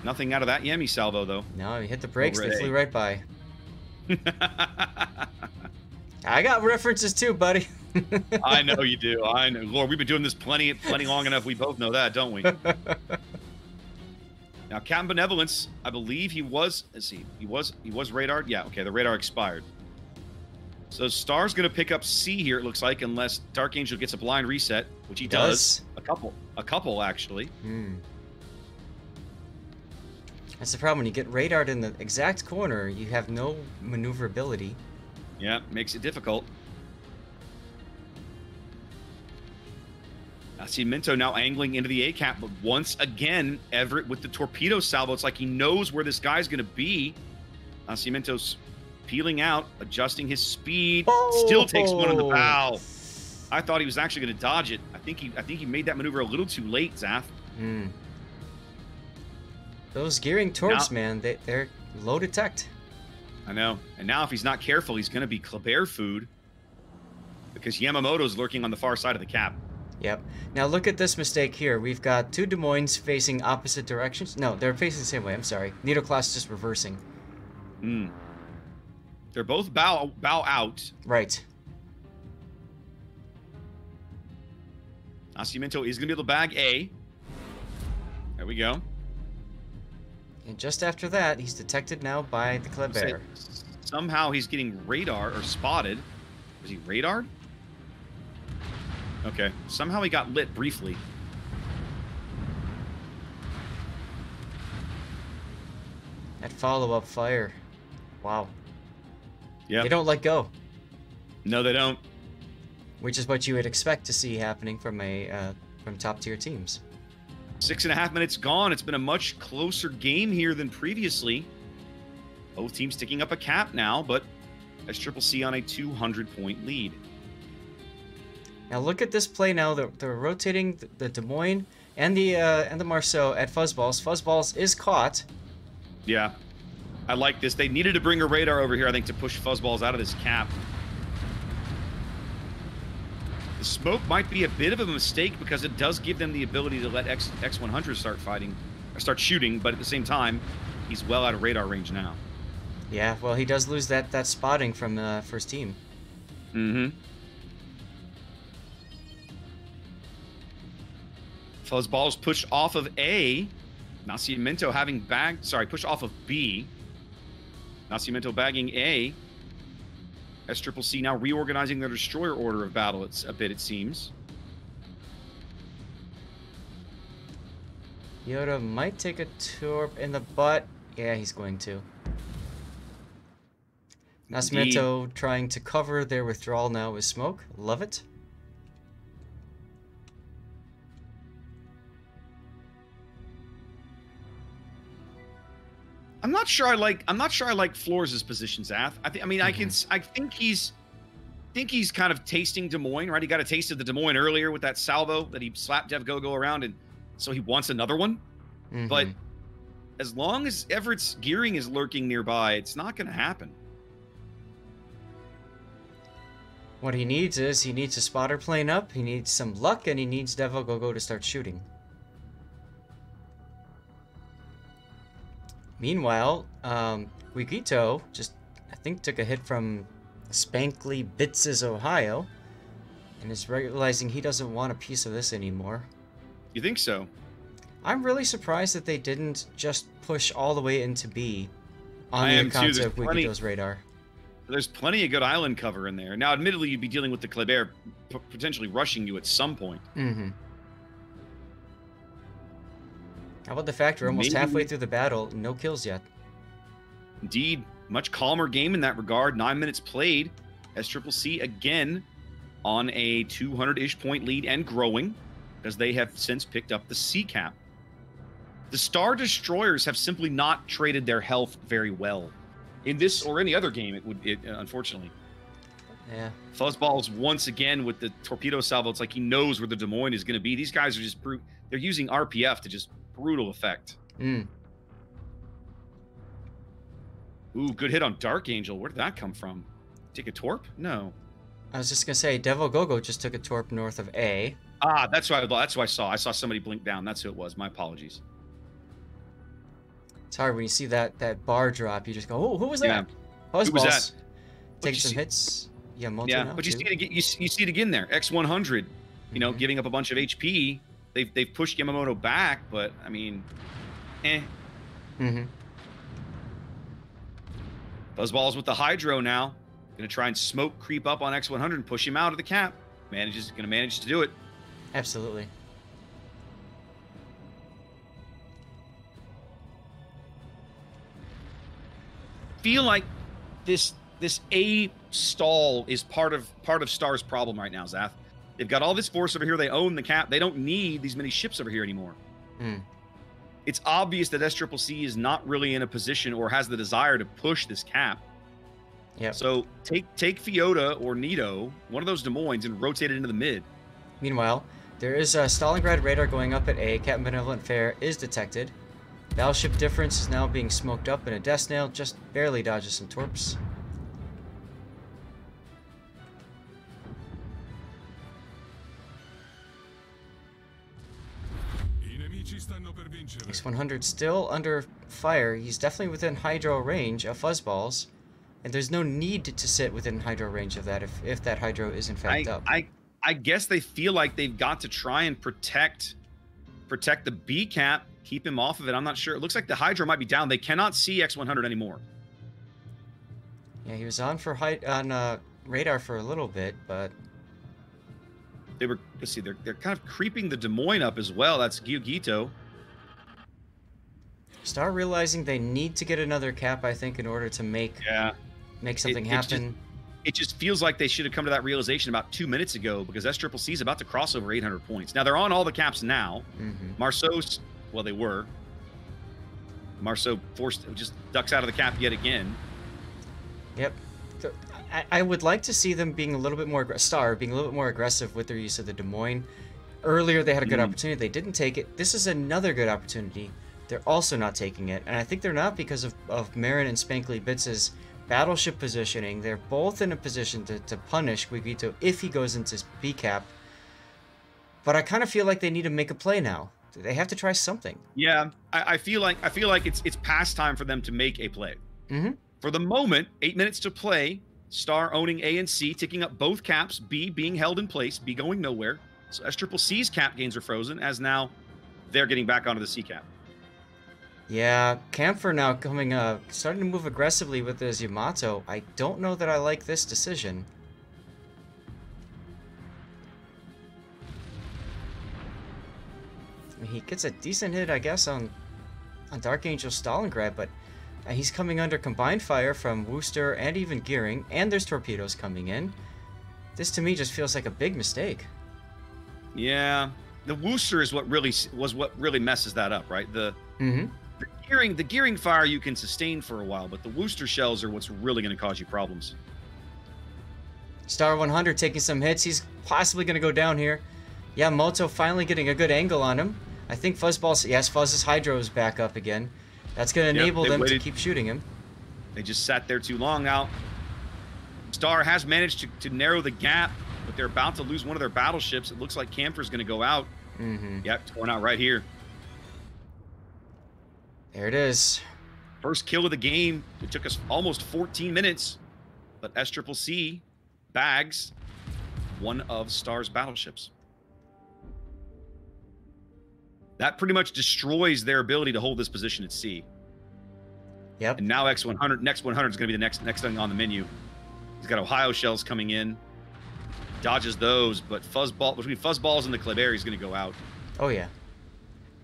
Nothing out of that Yami salvo though. No, he hit the brakes. They Hooray. flew right by. I got references too, buddy. I know you do. I know. Lord, we've been doing this plenty long enough. We both know that, don't we? Now, Captain Benevolence, I believe he was. Let's see. He was radar. Yeah. Okay. The radar expired. So Star's going to pick up C here. It looks like, unless Dark Angel gets a blind reset, which he does. A couple actually. Hmm. That's the problem. When you get radared in the exact corner, you have no maneuverability. Yeah, makes it difficult. Nascimento now angling into the A-cap, but once again, Everett with the torpedo salvo. It's like he knows where this guy's going to be. Nascimento's peeling out, adjusting his speed. Still takes one on the bow. I thought he was actually going to dodge it. I think he made that maneuver a little too late, Zaf. Hmm. Those gearing torps, man, they're low detect. I know. And now if he's not careful, he's going to be Kleber food because Yamamoto's lurking on the far side of the cap. Yep. Now look at this mistake here. We've got two Des Moines facing opposite directions. No, they're facing the same way. I'm sorry. Needleclass just reversing. Hmm. They're both bow out. Right. Nascimento is going to be able to bag A. There we go. And just after that, he's detected now by the Kleber. Somehow he's getting radar or spotted. Was he radared? Okay. Somehow he got lit briefly. That follow-up fire. Wow. Yeah. They don't let go, No, they don't. which is what you would expect to see happening from from top-tier teams. 6.5 minutes gone. It's been a much closer game here than previously. Both teams sticking up a cap now, but SCCC on a 200-point lead. Now look at this play now. They're rotating the Des Moines and the Marceau at Fuzzballs. Fuzzballs is caught. Yeah. I like this. They needed to bring a radar over here, I think, to push Fuzzballs out of this cap. The smoke might be a bit of a mistake because it does give them the ability to let X100 start shooting, but at the same time, he's well out of radar range now. Yeah, well, he does lose that spotting from first team. Mm-hmm. Fuzzballs pushed off of A. Nascimento having bagged... Sorry, pushed off of B. Nascimento bagging A. SCCC now reorganizing their destroyer order of battle a bit, it seems. Yoda might take a torp in the butt. Yeah, he's going to. Nascimento trying to cover their withdrawal now with smoke. Love it. I'm not sure I like Flores' position, Zath. I think he's kind of tasting Des Moines, right? He got a taste of the Des Moines earlier with that salvo that he slapped Dev Gogo around, and so he wants another one. Mm-hmm. But as long as Everett's gearing is lurking nearby, it's not going to happen. What he needs is a spotter plane up, he needs some luck, and he needs Dev Gogo to start shooting. Meanwhile, Guiguito just, I think, took a hit from Spankly Bitses, Ohio, and is realizing he doesn't want a piece of this anymore. You think so? I'm really surprised that they didn't just push all the way into B on the account of Guiguito's radar. There's plenty of good island cover in there. Now, admittedly, you'd be dealing with the Kleber potentially rushing you at some point. Mm-hmm. How about the fact we're almost Maybe. halfway through the battle, no kills yet. Indeed, much calmer game in that regard. 9 minutes played. SCCC again on a 200-ish point lead and growing, as they have since picked up the C cap. The Star Destroyers have simply not traded their health very well in this or any other game. Unfortunately. Yeah. Fuzzballs once again with the torpedo salvo. It's like he knows where the Des Moines is going to be. These guys are just they're using RPF to just brutal effect. Mm. Ooh, good hit on Dark Angel. Where did that come from? Take a torp? No. I was just gonna say, Devil Gogo just took a torp north of A. Ah, that's what I saw. I saw somebody blink down. That's who it was. My apologies. It's hard when you see that bar drop. You just go, "Oh, who was Yeah. that?" Fuzzballs. Who was that? Taking you some see- hits. Yeah, multi Yeah, now, but you too. see it again. You see it again there. X100, Mhm. giving up a bunch of HP. They've pushed Yamamoto back, but I mean, Mm-hmm. Fuzzballs with the Hydro now. Gonna try and smoke creep up on X100 and push him out of the cap. Gonna manage to do it. Absolutely. Feel like this A stall is part of Star's problem right now, Zath. They've got all this force over here. They own the cap. They don't need these many ships over here anymore. Mm. It's obvious that SCCC is not really in a position or has the desire to push this cap. Yep. So take Fiota or Nito, one of those Des Moines, and rotate it into the mid. Meanwhile, there is a Stalingrad radar going up at A. Captain Benevolent Fair is detected. Battleship Difference is now being smoked up, and a Death Snail just barely dodges some torps. X100 still under fire. He's definitely within Hydro range of Fuzzballs, and there's no need to sit within Hydro range of that if that Hydro is in fact up. I guess they feel like they've got to try and protect the B cap, keep him off of it. I'm not sure. It looks like the Hydro might be down. They cannot see X100 anymore. Yeah, he was on radar for a little bit, but They were, let's see, they're kind of creeping the Des Moines up as well. That's Gyugito. Star realizing they need to get another cap, I think, in order to make something happen. It just feels like they should have come to that realization about 2 minutes ago, because SCCC is about to cross over 800 points. Now, they're on all the caps now. Mhm. Marceau's, well, they were. Marceau just ducks out of the cap yet again. Yep. I would like to see them being a little bit more aggressive with their use of the Des Moines. Earlier, they had a good opportunity. They didn't take it. This is another good opportunity. They're also not taking it, and I think they're not because of Marin and Spankly Bits' battleship positioning. They're both in a position to punish Guiguito if he goes into B cap. But I kind of feel like they need to make a play now. They have to try something. Yeah, I feel like it's past time for them to make a play. Mm-hmm. For the moment, 8 minutes to play. Star owning A and C, ticking up both caps. B being held in place. B going nowhere. So SCCC's cap gains are frozen, as now they're getting back onto the C cap. Yeah, Camphor now starting to move aggressively with his Yamato. I don't know that I like this decision. I mean, he gets a decent hit, I guess, on Dark Angel Stalingrad, but he's coming under combined fire from Worcester and even Gearing, and there's torpedoes coming in. This to me just feels like a big mistake. Yeah, the Worcester is what really messes that up, right? The gearing fire you can sustain for a while, but the Worcester shells are what's really going to cause you problems. Star 100 taking some hits. He's possibly going to go down here. Yeah, Moto finally getting a good angle on him. I think Fuzz's Hydro is back up again. That's going to enable them to keep shooting him. They just sat there too long out. Star has managed to narrow the gap, but they're about to lose one of their battleships. It looks like Camphor's going to go out. Yep, torn out right here. There it is. First kill of the game. It took us almost 14 minutes, but SCCC bags one of Star's battleships. That pretty much destroys their ability to hold this position at sea. Yep. And now next 100 is going to be the next thing on the menu. He's got Ohio shells coming in. Dodges those, but between Fuzzballs and the Kleber, he's going to go out. Oh, yeah.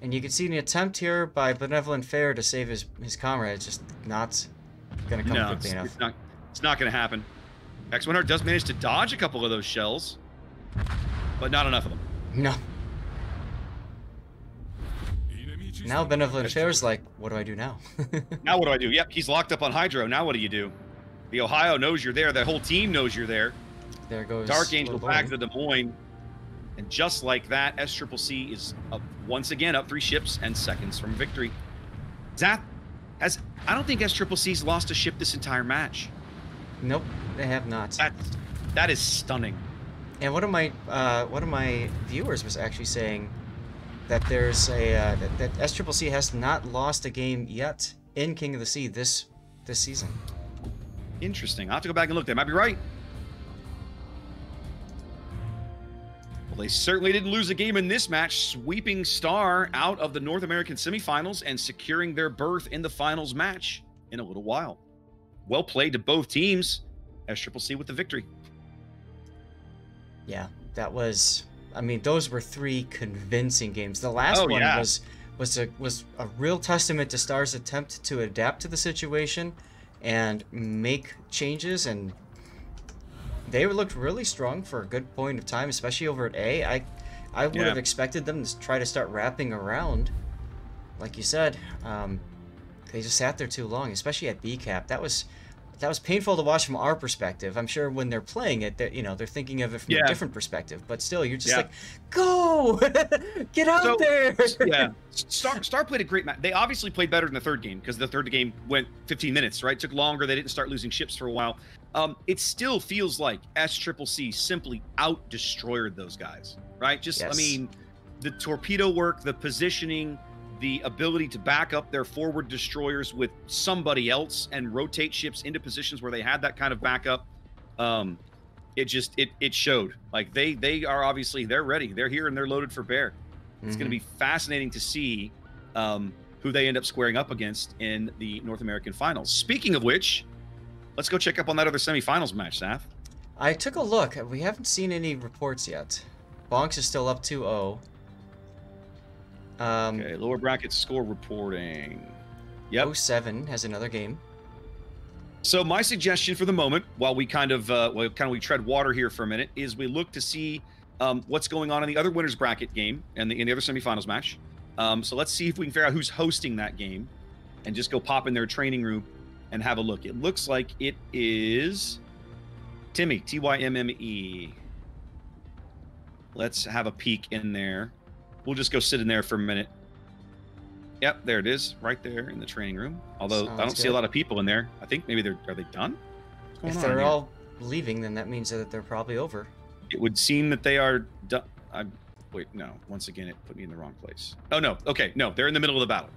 And you can see an attempt here by Benevolent Fair to save his comrade. It's just not going to come No, quickly enough. it's not going to happen. X100 does manage to dodge a couple of those shells, but not enough of them. No. Now Benevolent Fair's like, what do I do now? Now what do I do? Yep, he's locked up on Hydro. Now what do you do? The Ohio knows you're there. The whole team knows you're there. There goes Dark Angel Little back Boy. to Des Moines. And just like that, SCCC is up once again, up 3 ships and seconds from victory. Zap I don't think SCCC's lost a ship this entire match. Nope, they have not. That is stunning. And one of my viewers was actually saying that there's a that SCCC has not lost a game yet in King of the Sea this season. Interesting. I'll have to go back and look. They might be right. Well, they certainly didn't lose a game in this match, sweeping Star out of the North American semifinals and securing their berth in the finals match in a little while. Well played to both teams. SCCC with the victory. Yeah, that was. I mean, those were 3 convincing games. The last one was a real testament to Star's attempt to adapt to the situation and make changes, and they looked really strong for a good point of time, especially over at A. I would have expected them to try to start wrapping around, like you said. They just sat there too long, especially at B cap. That was painful to watch from our perspective. I'm sure when they're playing it, they're thinking of it from a different perspective. But still, you're just like, go, get out there. Yeah, Star played a great match. They obviously played better in the third game because the third game went 15 minutes. Right, took longer. They didn't start losing ships for a while. It still feels like SCCC simply out destroyed those guys. Right, just Yes. I mean, the torpedo work, the positioning, the ability to back up their forward destroyers with somebody else and rotate ships into positions where they had that kind of backup. It showed. Like they are obviously, they're ready. They're here and they're loaded for bear. It's going to be fascinating to see who they end up squaring up against in the North American finals. Speaking of which, let's go check up on that other semifinals match, Seth. I took a look. We haven't seen any reports yet. Bonks is still up 2-0. Okay, lower bracket score reporting. Yep. 07 has another game. So my suggestion for the moment, while we we tread water here for a minute, is we look to see what's going on in the other winners bracket game and in the other semifinals match. So let's see if we can figure out who's hosting that game, and just go pop in their training room and have a look. It looks like it is Timmy, Tymme. Let's have a peek in there. We'll just go sit in there for a minute. Yep, there it is, right there in the training room. Although I don't see a lot of people in there. I think maybe are they done? What's going If on they're here? all leaving, then that means that they're probably over. It would seem that they are done. Wait, no. Once again, it put me in the wrong place. Oh no. Okay, no, they're in the middle of the battle.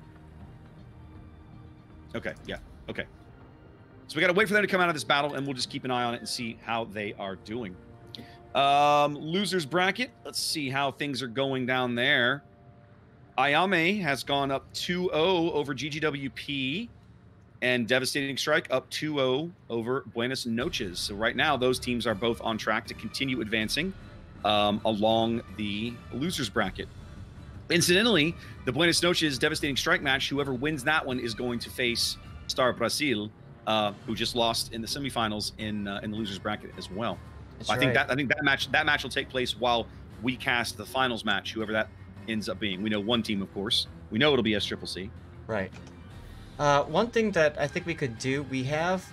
Okay, yeah, okay. So we got to wait for them to come out of this battle, and we'll just keep an eye on it and see how they are doing. Losers bracket. Let's see how things are going down there. Ayame has gone up 2-0 over GGWP, and Devastating Strike up 2-0 over Buenas Noches. So right now, those teams are both on track to continue advancing along the losers bracket. Incidentally, the Buenas Noches Devastating Strike match, whoever wins that one is going to face Star Brasil, who just lost in the semifinals in the losers bracket as well. That's I think right. that match will take place while we cast the finals match, whoever that ends up being. We know one team, of course. We know it'll be SCCC. Right. One thing that I think we could do, we have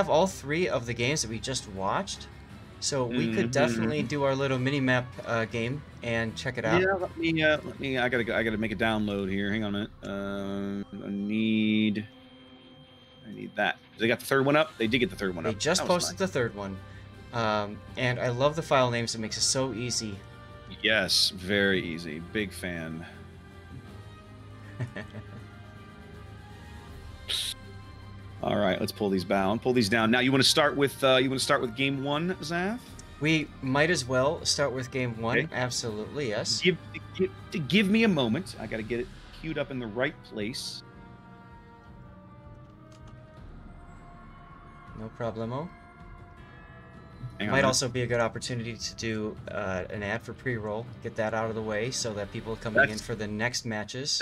all 3 of the games that we just watched, so we could definitely do our little mini map game and check it out. Yeah, let me. I gotta make a download here. Hang on a minute. I need that. They got the third one up. They did get the third one They up. just That was posted the third one, and I love the file names. It makes it so easy. nice. Yes, very easy. Big fan. All right, let's pull these down. Pull these down. Now, you want to start with game 1, Zaf? We might as well start with game 1. Okay. Absolutely, yes. Give me a moment. I got to get it queued up in the right place. No problemo. Hang on a Might minute. also be a good opportunity to do an ad for pre-roll, get that out of the way, so that people coming in for the next matches.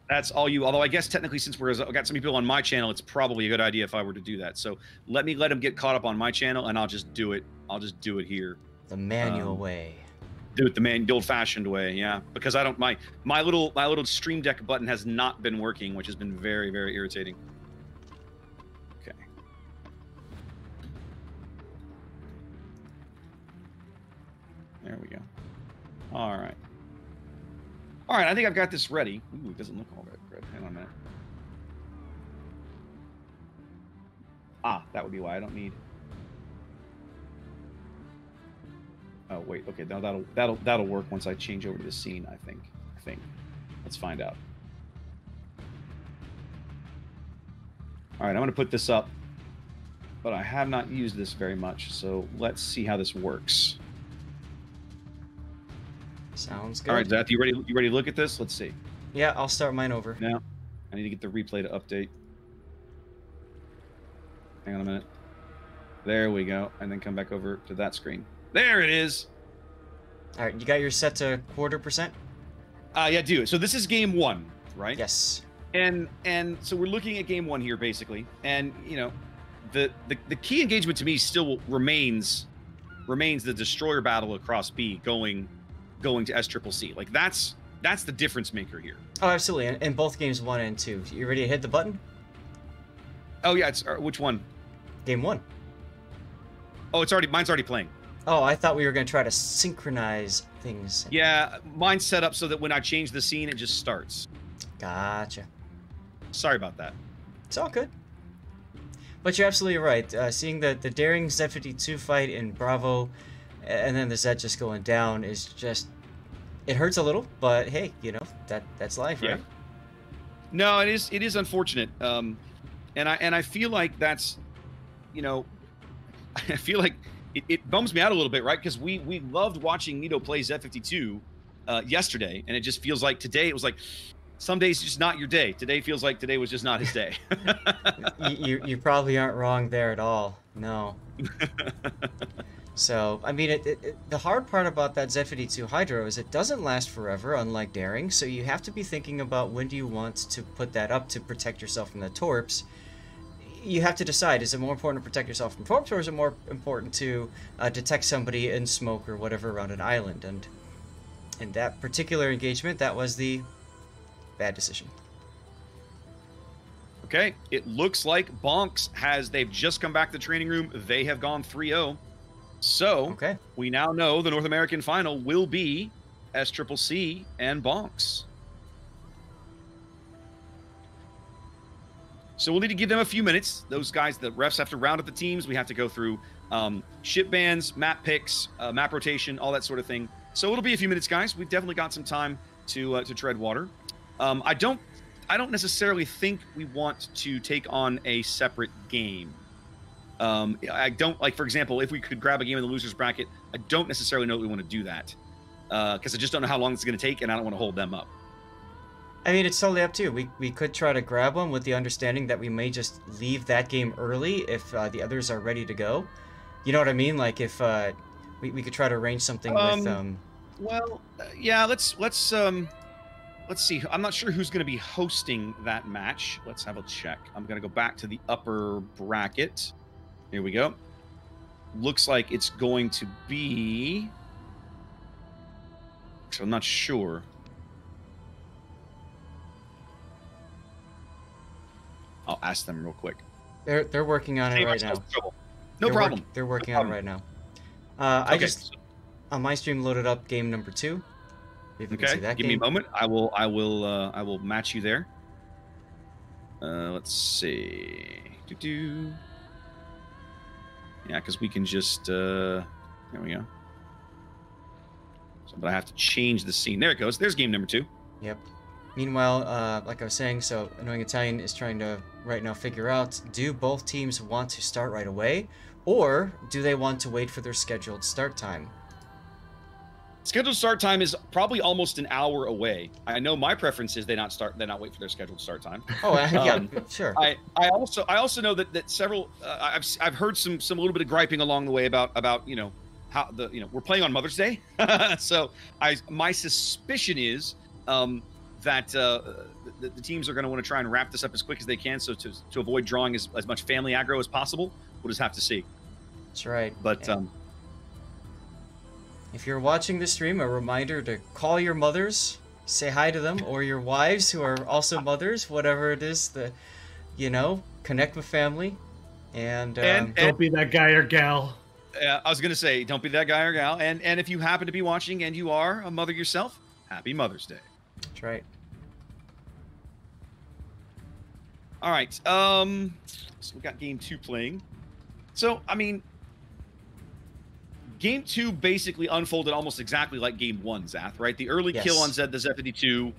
That's all you. Although I guess technically, since I've got some people on my channel, it's probably a good idea if I were to do that. So let them get caught up on my channel, and I'll just do it. I'll just do it here. The manual way. Do it the old-fashioned way, yeah. Because I don't my little Stream Deck button has not been working, which has been very, very irritating. Okay. There we go. All right. All right, I think I've got this ready. Ooh, it doesn't look all that good. Hang on a minute. Ah, that would be why I don't need. Oh wait, okay. Now that'll work once I change over to the scene. I think. Let's find out. All right, I'm going to put this up, but I have not used this very much. So let's see how this works. Sounds good. All right, Zeth, you ready? You ready to look at this? Let's see. Yeah, I'll start mine over. Now, I need to get the replay to update. Hang on a minute. There we go, and then come back over to that screen. There it is. All right, you got your set to 0.25%? Yeah, do it. So this is game 1, right? Yes. And so we're looking at game 1 here, basically. And the key engagement to me still remains the destroyer battle across B, going to SCCC. Like that's the difference maker here. Oh, absolutely. In both games 1 and 2. You ready to hit the button? Oh yeah, it's which one? Game 1. Oh, mine's already playing. Oh, I thought we were going to try to synchronize things. Yeah, mine's set up so that when I change the scene, it just starts. Gotcha. Sorry about that. It's all good. But you're absolutely right. Seeing the daring Z52 fight in Bravo, and then the Z just going down is just... It hurts a little, but hey, that's life, right? No, it is unfortunate. And I feel like that's, I feel like it bums me out a little bit, right? Because we loved watching Nito play Z52 yesterday, and it just feels like today it was like some days just not your day. Today feels like today was just not his day. you probably aren't wrong there at all. No. So, I mean, the hard part about that Z52 Hydro is it doesn't last forever, unlike Daring, so you have to be thinking about when do you want to put that up to protect yourself from the Torps. You have to decide, is it more important to protect yourself from Torps, or is it more important to detect somebody in smoke or whatever around an island? And in that particular engagement, that was the bad decision. Okay, it looks like Bonks they've just come back to the training room. They have gone 3-0. So, okay, we now know the North American final will be SCCC and Bonks. So we'll need to give them a few minutes. Those guys, the refs have to round up the teams. We have to go through ship bans, map picks, map rotation, all that sort of thing. So it'll be a few minutes, guys. We've definitely got some time to tread water. I don't necessarily think we want to take on a separate game. I don't, like, for example, if we could grab a game in the losers bracket, I don't necessarily know that we want to do that because I just don't know how long it's going to take, and I don't want to hold them up. I mean, it's totally up to you. We could try to grab one with the understanding that we may just leave that game early if the others are ready to go. You know what I mean? Like if we could try to arrange something with. Well, yeah. Let's see. I'm not sure who's going to be hosting that match. Let's have a check. I'm going to go back to the upper bracket. Here we go. Looks like it's going to be. So I'm not sure. I'll ask them real quick. They're working on it right now. No problem. They're working on it right now. I just on my stream loaded up game number 2. If you can see that give game. me a moment. I will match you there. Let's see. Yeah, because we can just there we go. So, but I have to change the scene. There it goes. There's game number 2. Yep. Meanwhile, like I was saying, so Annoying Italian is trying to right now figure out, do both teams want to start right away, or do they want to wait for their scheduled start time? Scheduled start time is probably almost an hour away. I know my preference is they not wait for their scheduled start time. Oh, yeah, sure. I also know that several I've heard some a little bit of griping along the way about how we're playing on Mother's Day. So my suspicion is that the teams are going to want to try and wrap this up as quick as they can, so to avoid drawing as much family aggro as possible. We'll just have to see. That's right. But if you're watching the stream, a reminder to call your mothers, say hi to them, or your wives who are also mothers, whatever it is that, connect with family. And don't be that guy or gal. I was going to say, don't be that guy or gal. And if you happen to be watching and you are a mother yourself, happy Mother's Day. That's right. All right. So we got game 2 playing. So, I mean, game 2 basically unfolded almost exactly like game 1, Zath, right? The early kill on the Z-52.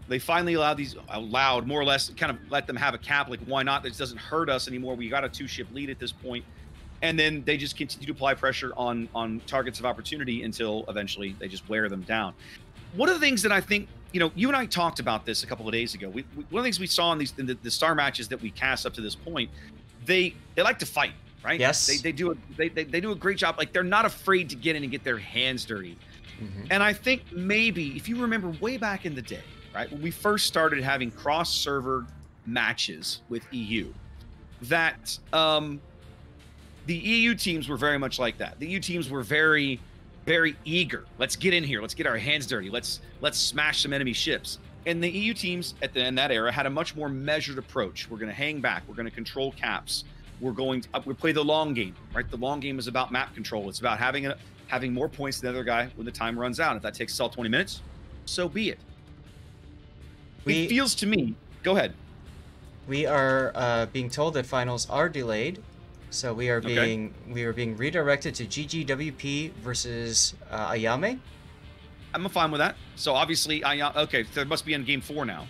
They finally allowed more or less kind of let them have a cap. Like, why not? This doesn't hurt us anymore. We got a 2-ship lead at this point. And then they just continue to apply pressure on targets of opportunity until eventually they just wear them down. One of the things that I think, you and I talked about this a couple of days ago. One of the things we saw in the star matches that we cast up to this point, they like to fight, right? Yes. They do a great job. Like, they're not afraid to get in and get their hands dirty. Mm-hmm. And I think maybe if you remember way back in the day, right, when we first started having cross-server matches with EU, that the EU teams were very much like that. The EU teams were very, very eager. Let's get in here. Let's get our hands dirty. Let's smash some enemy ships. And the EU teams in that era had a much more measured approach. We're going to hang back. We're going to control caps. We play the long game, right? The long game is about map control. It's about having more points than the other guy when the time runs out. If that takes us all 20 minutes, so be it. It feels to me. Go ahead. We are being told that finals are delayed, so we are being redirected to GGWP versus Ayame. I'm fine with that. So obviously, okay, there must be in game 4 now.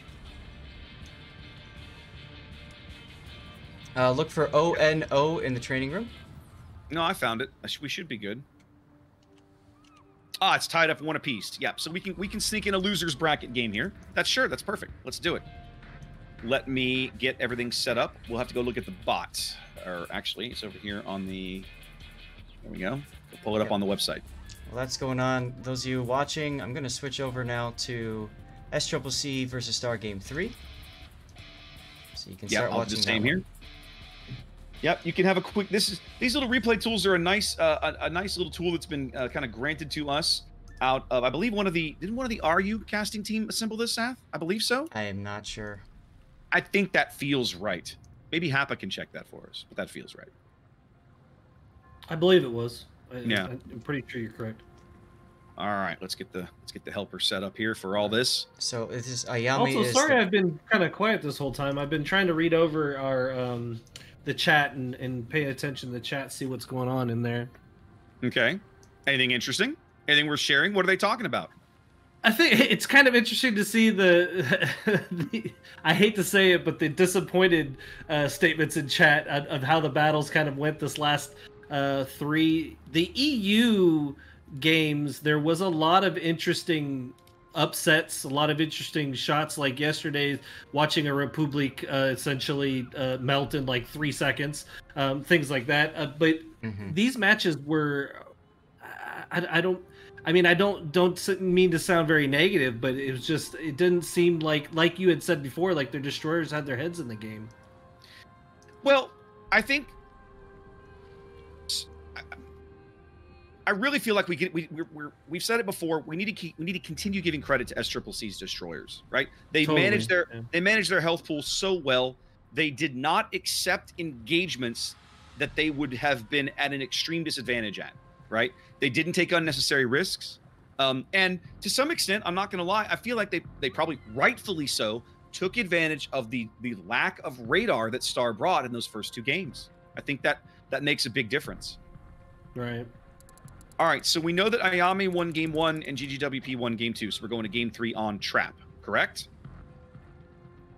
Look for ONO in the training room. No, I found it. We should be good. It's tied up 1 apiece. Yep. So we can sneak in a losers bracket game here. That's perfect. Let's do it. Let me get everything set up. We'll have to go look at the bot, or actually, it's over here on the. There we go. We'll pull it up on the website. Well, that's going on. Those of you watching, I'm going to switch over now to SCCC versus Star Game 3. So you can start watching. I'll do the same here. Yep, you can have a quick. These little replay tools are a nice little tool that's been kind of granted to us out of, I believe, didn't one of the RU casting team assemble this, Sath? I believe so. I am not sure. I think that feels right. Maybe Happa can check that for us, but that feels right. I believe it was. Yeah, I'm pretty sure you're correct. All right, let's get the helper set up here for all this. So this is Ayame. Also, sorry, I've been kind of quiet this whole time. I've been trying to read over our the chat and pay attention to the chat, see what's going on in there. Okay. Anything interesting? Anything worth sharing? What are they talking about? I think it's kind of interesting to see the I hate to say it, but the disappointed statements in chat of how the battles kind of went this last 3. The EU games, there was a lot of interesting upsets, a lot of interesting shots, like yesterday watching a Republic essentially melt in like 3 seconds, things like that. But these matches were, I don't mean to sound very negative, but it was just, it didn't seem like you had said before, like their destroyers had their heads in the game. Well, I think I really feel like we've said it before. We need to continue giving credit to SCCC's destroyers, right? They managed their health pool so well. They did not accept engagements that they would have been at an extreme disadvantage at, right? They didn't take unnecessary risks, and to some extent, I'm not going to lie, I feel like they probably rightfully so took advantage of the lack of radar that Star brought in those first 2 games. I think that makes a big difference. Right. All right, so we know that Ayame won game 1 and GGWP won game 2, so we're going to game 3 on Trap, correct?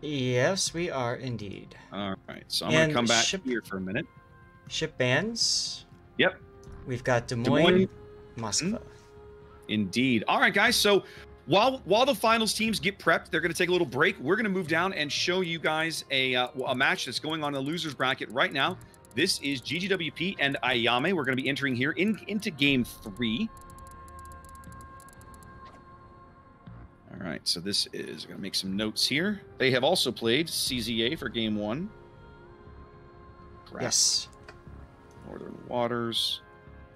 Yes, we are indeed. All right, so I'm going to come back here for a minute. Ship bans. Yep. We've got Des Moines Moskva. Indeed. All right, guys. So while the finals teams get prepped, they're going to take a little break. We're going to move down and show you guys a match that's going on in the losers bracket right now. This is GGWP and Ayame. We're going to be entering here into game 3. All right, so this is going to make some notes here. They have also played CZA for game 1. Crap. Yes. Northern Waters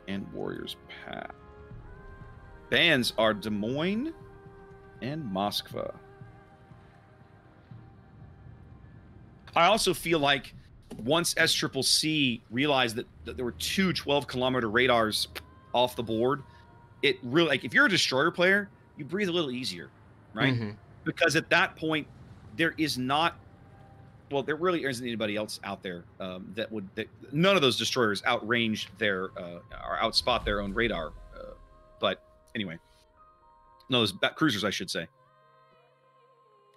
and Warriors Path. Bands are Des Moines and Moskva. I also feel like once SCCC realized that there were 2 12-kilometer radars off the board, it really, like, if you're a destroyer player, you breathe a little easier, right? Mm-hmm. Because at that point, there is not, well, there really isn't anybody else out there that none of those destroyers outrange their or outspot their own radar. But anyway, no, those cruisers, I should say.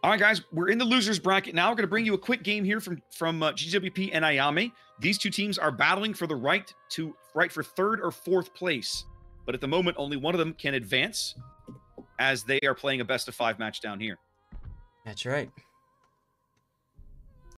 All right, guys, we're in the losers bracket now. We're going to bring you a quick game here from GWP and Ayame. These two teams are battling for the right for 3rd or 4th place, but at the moment, only one of them can advance, as they are playing a best-of-5 match down here. That's right.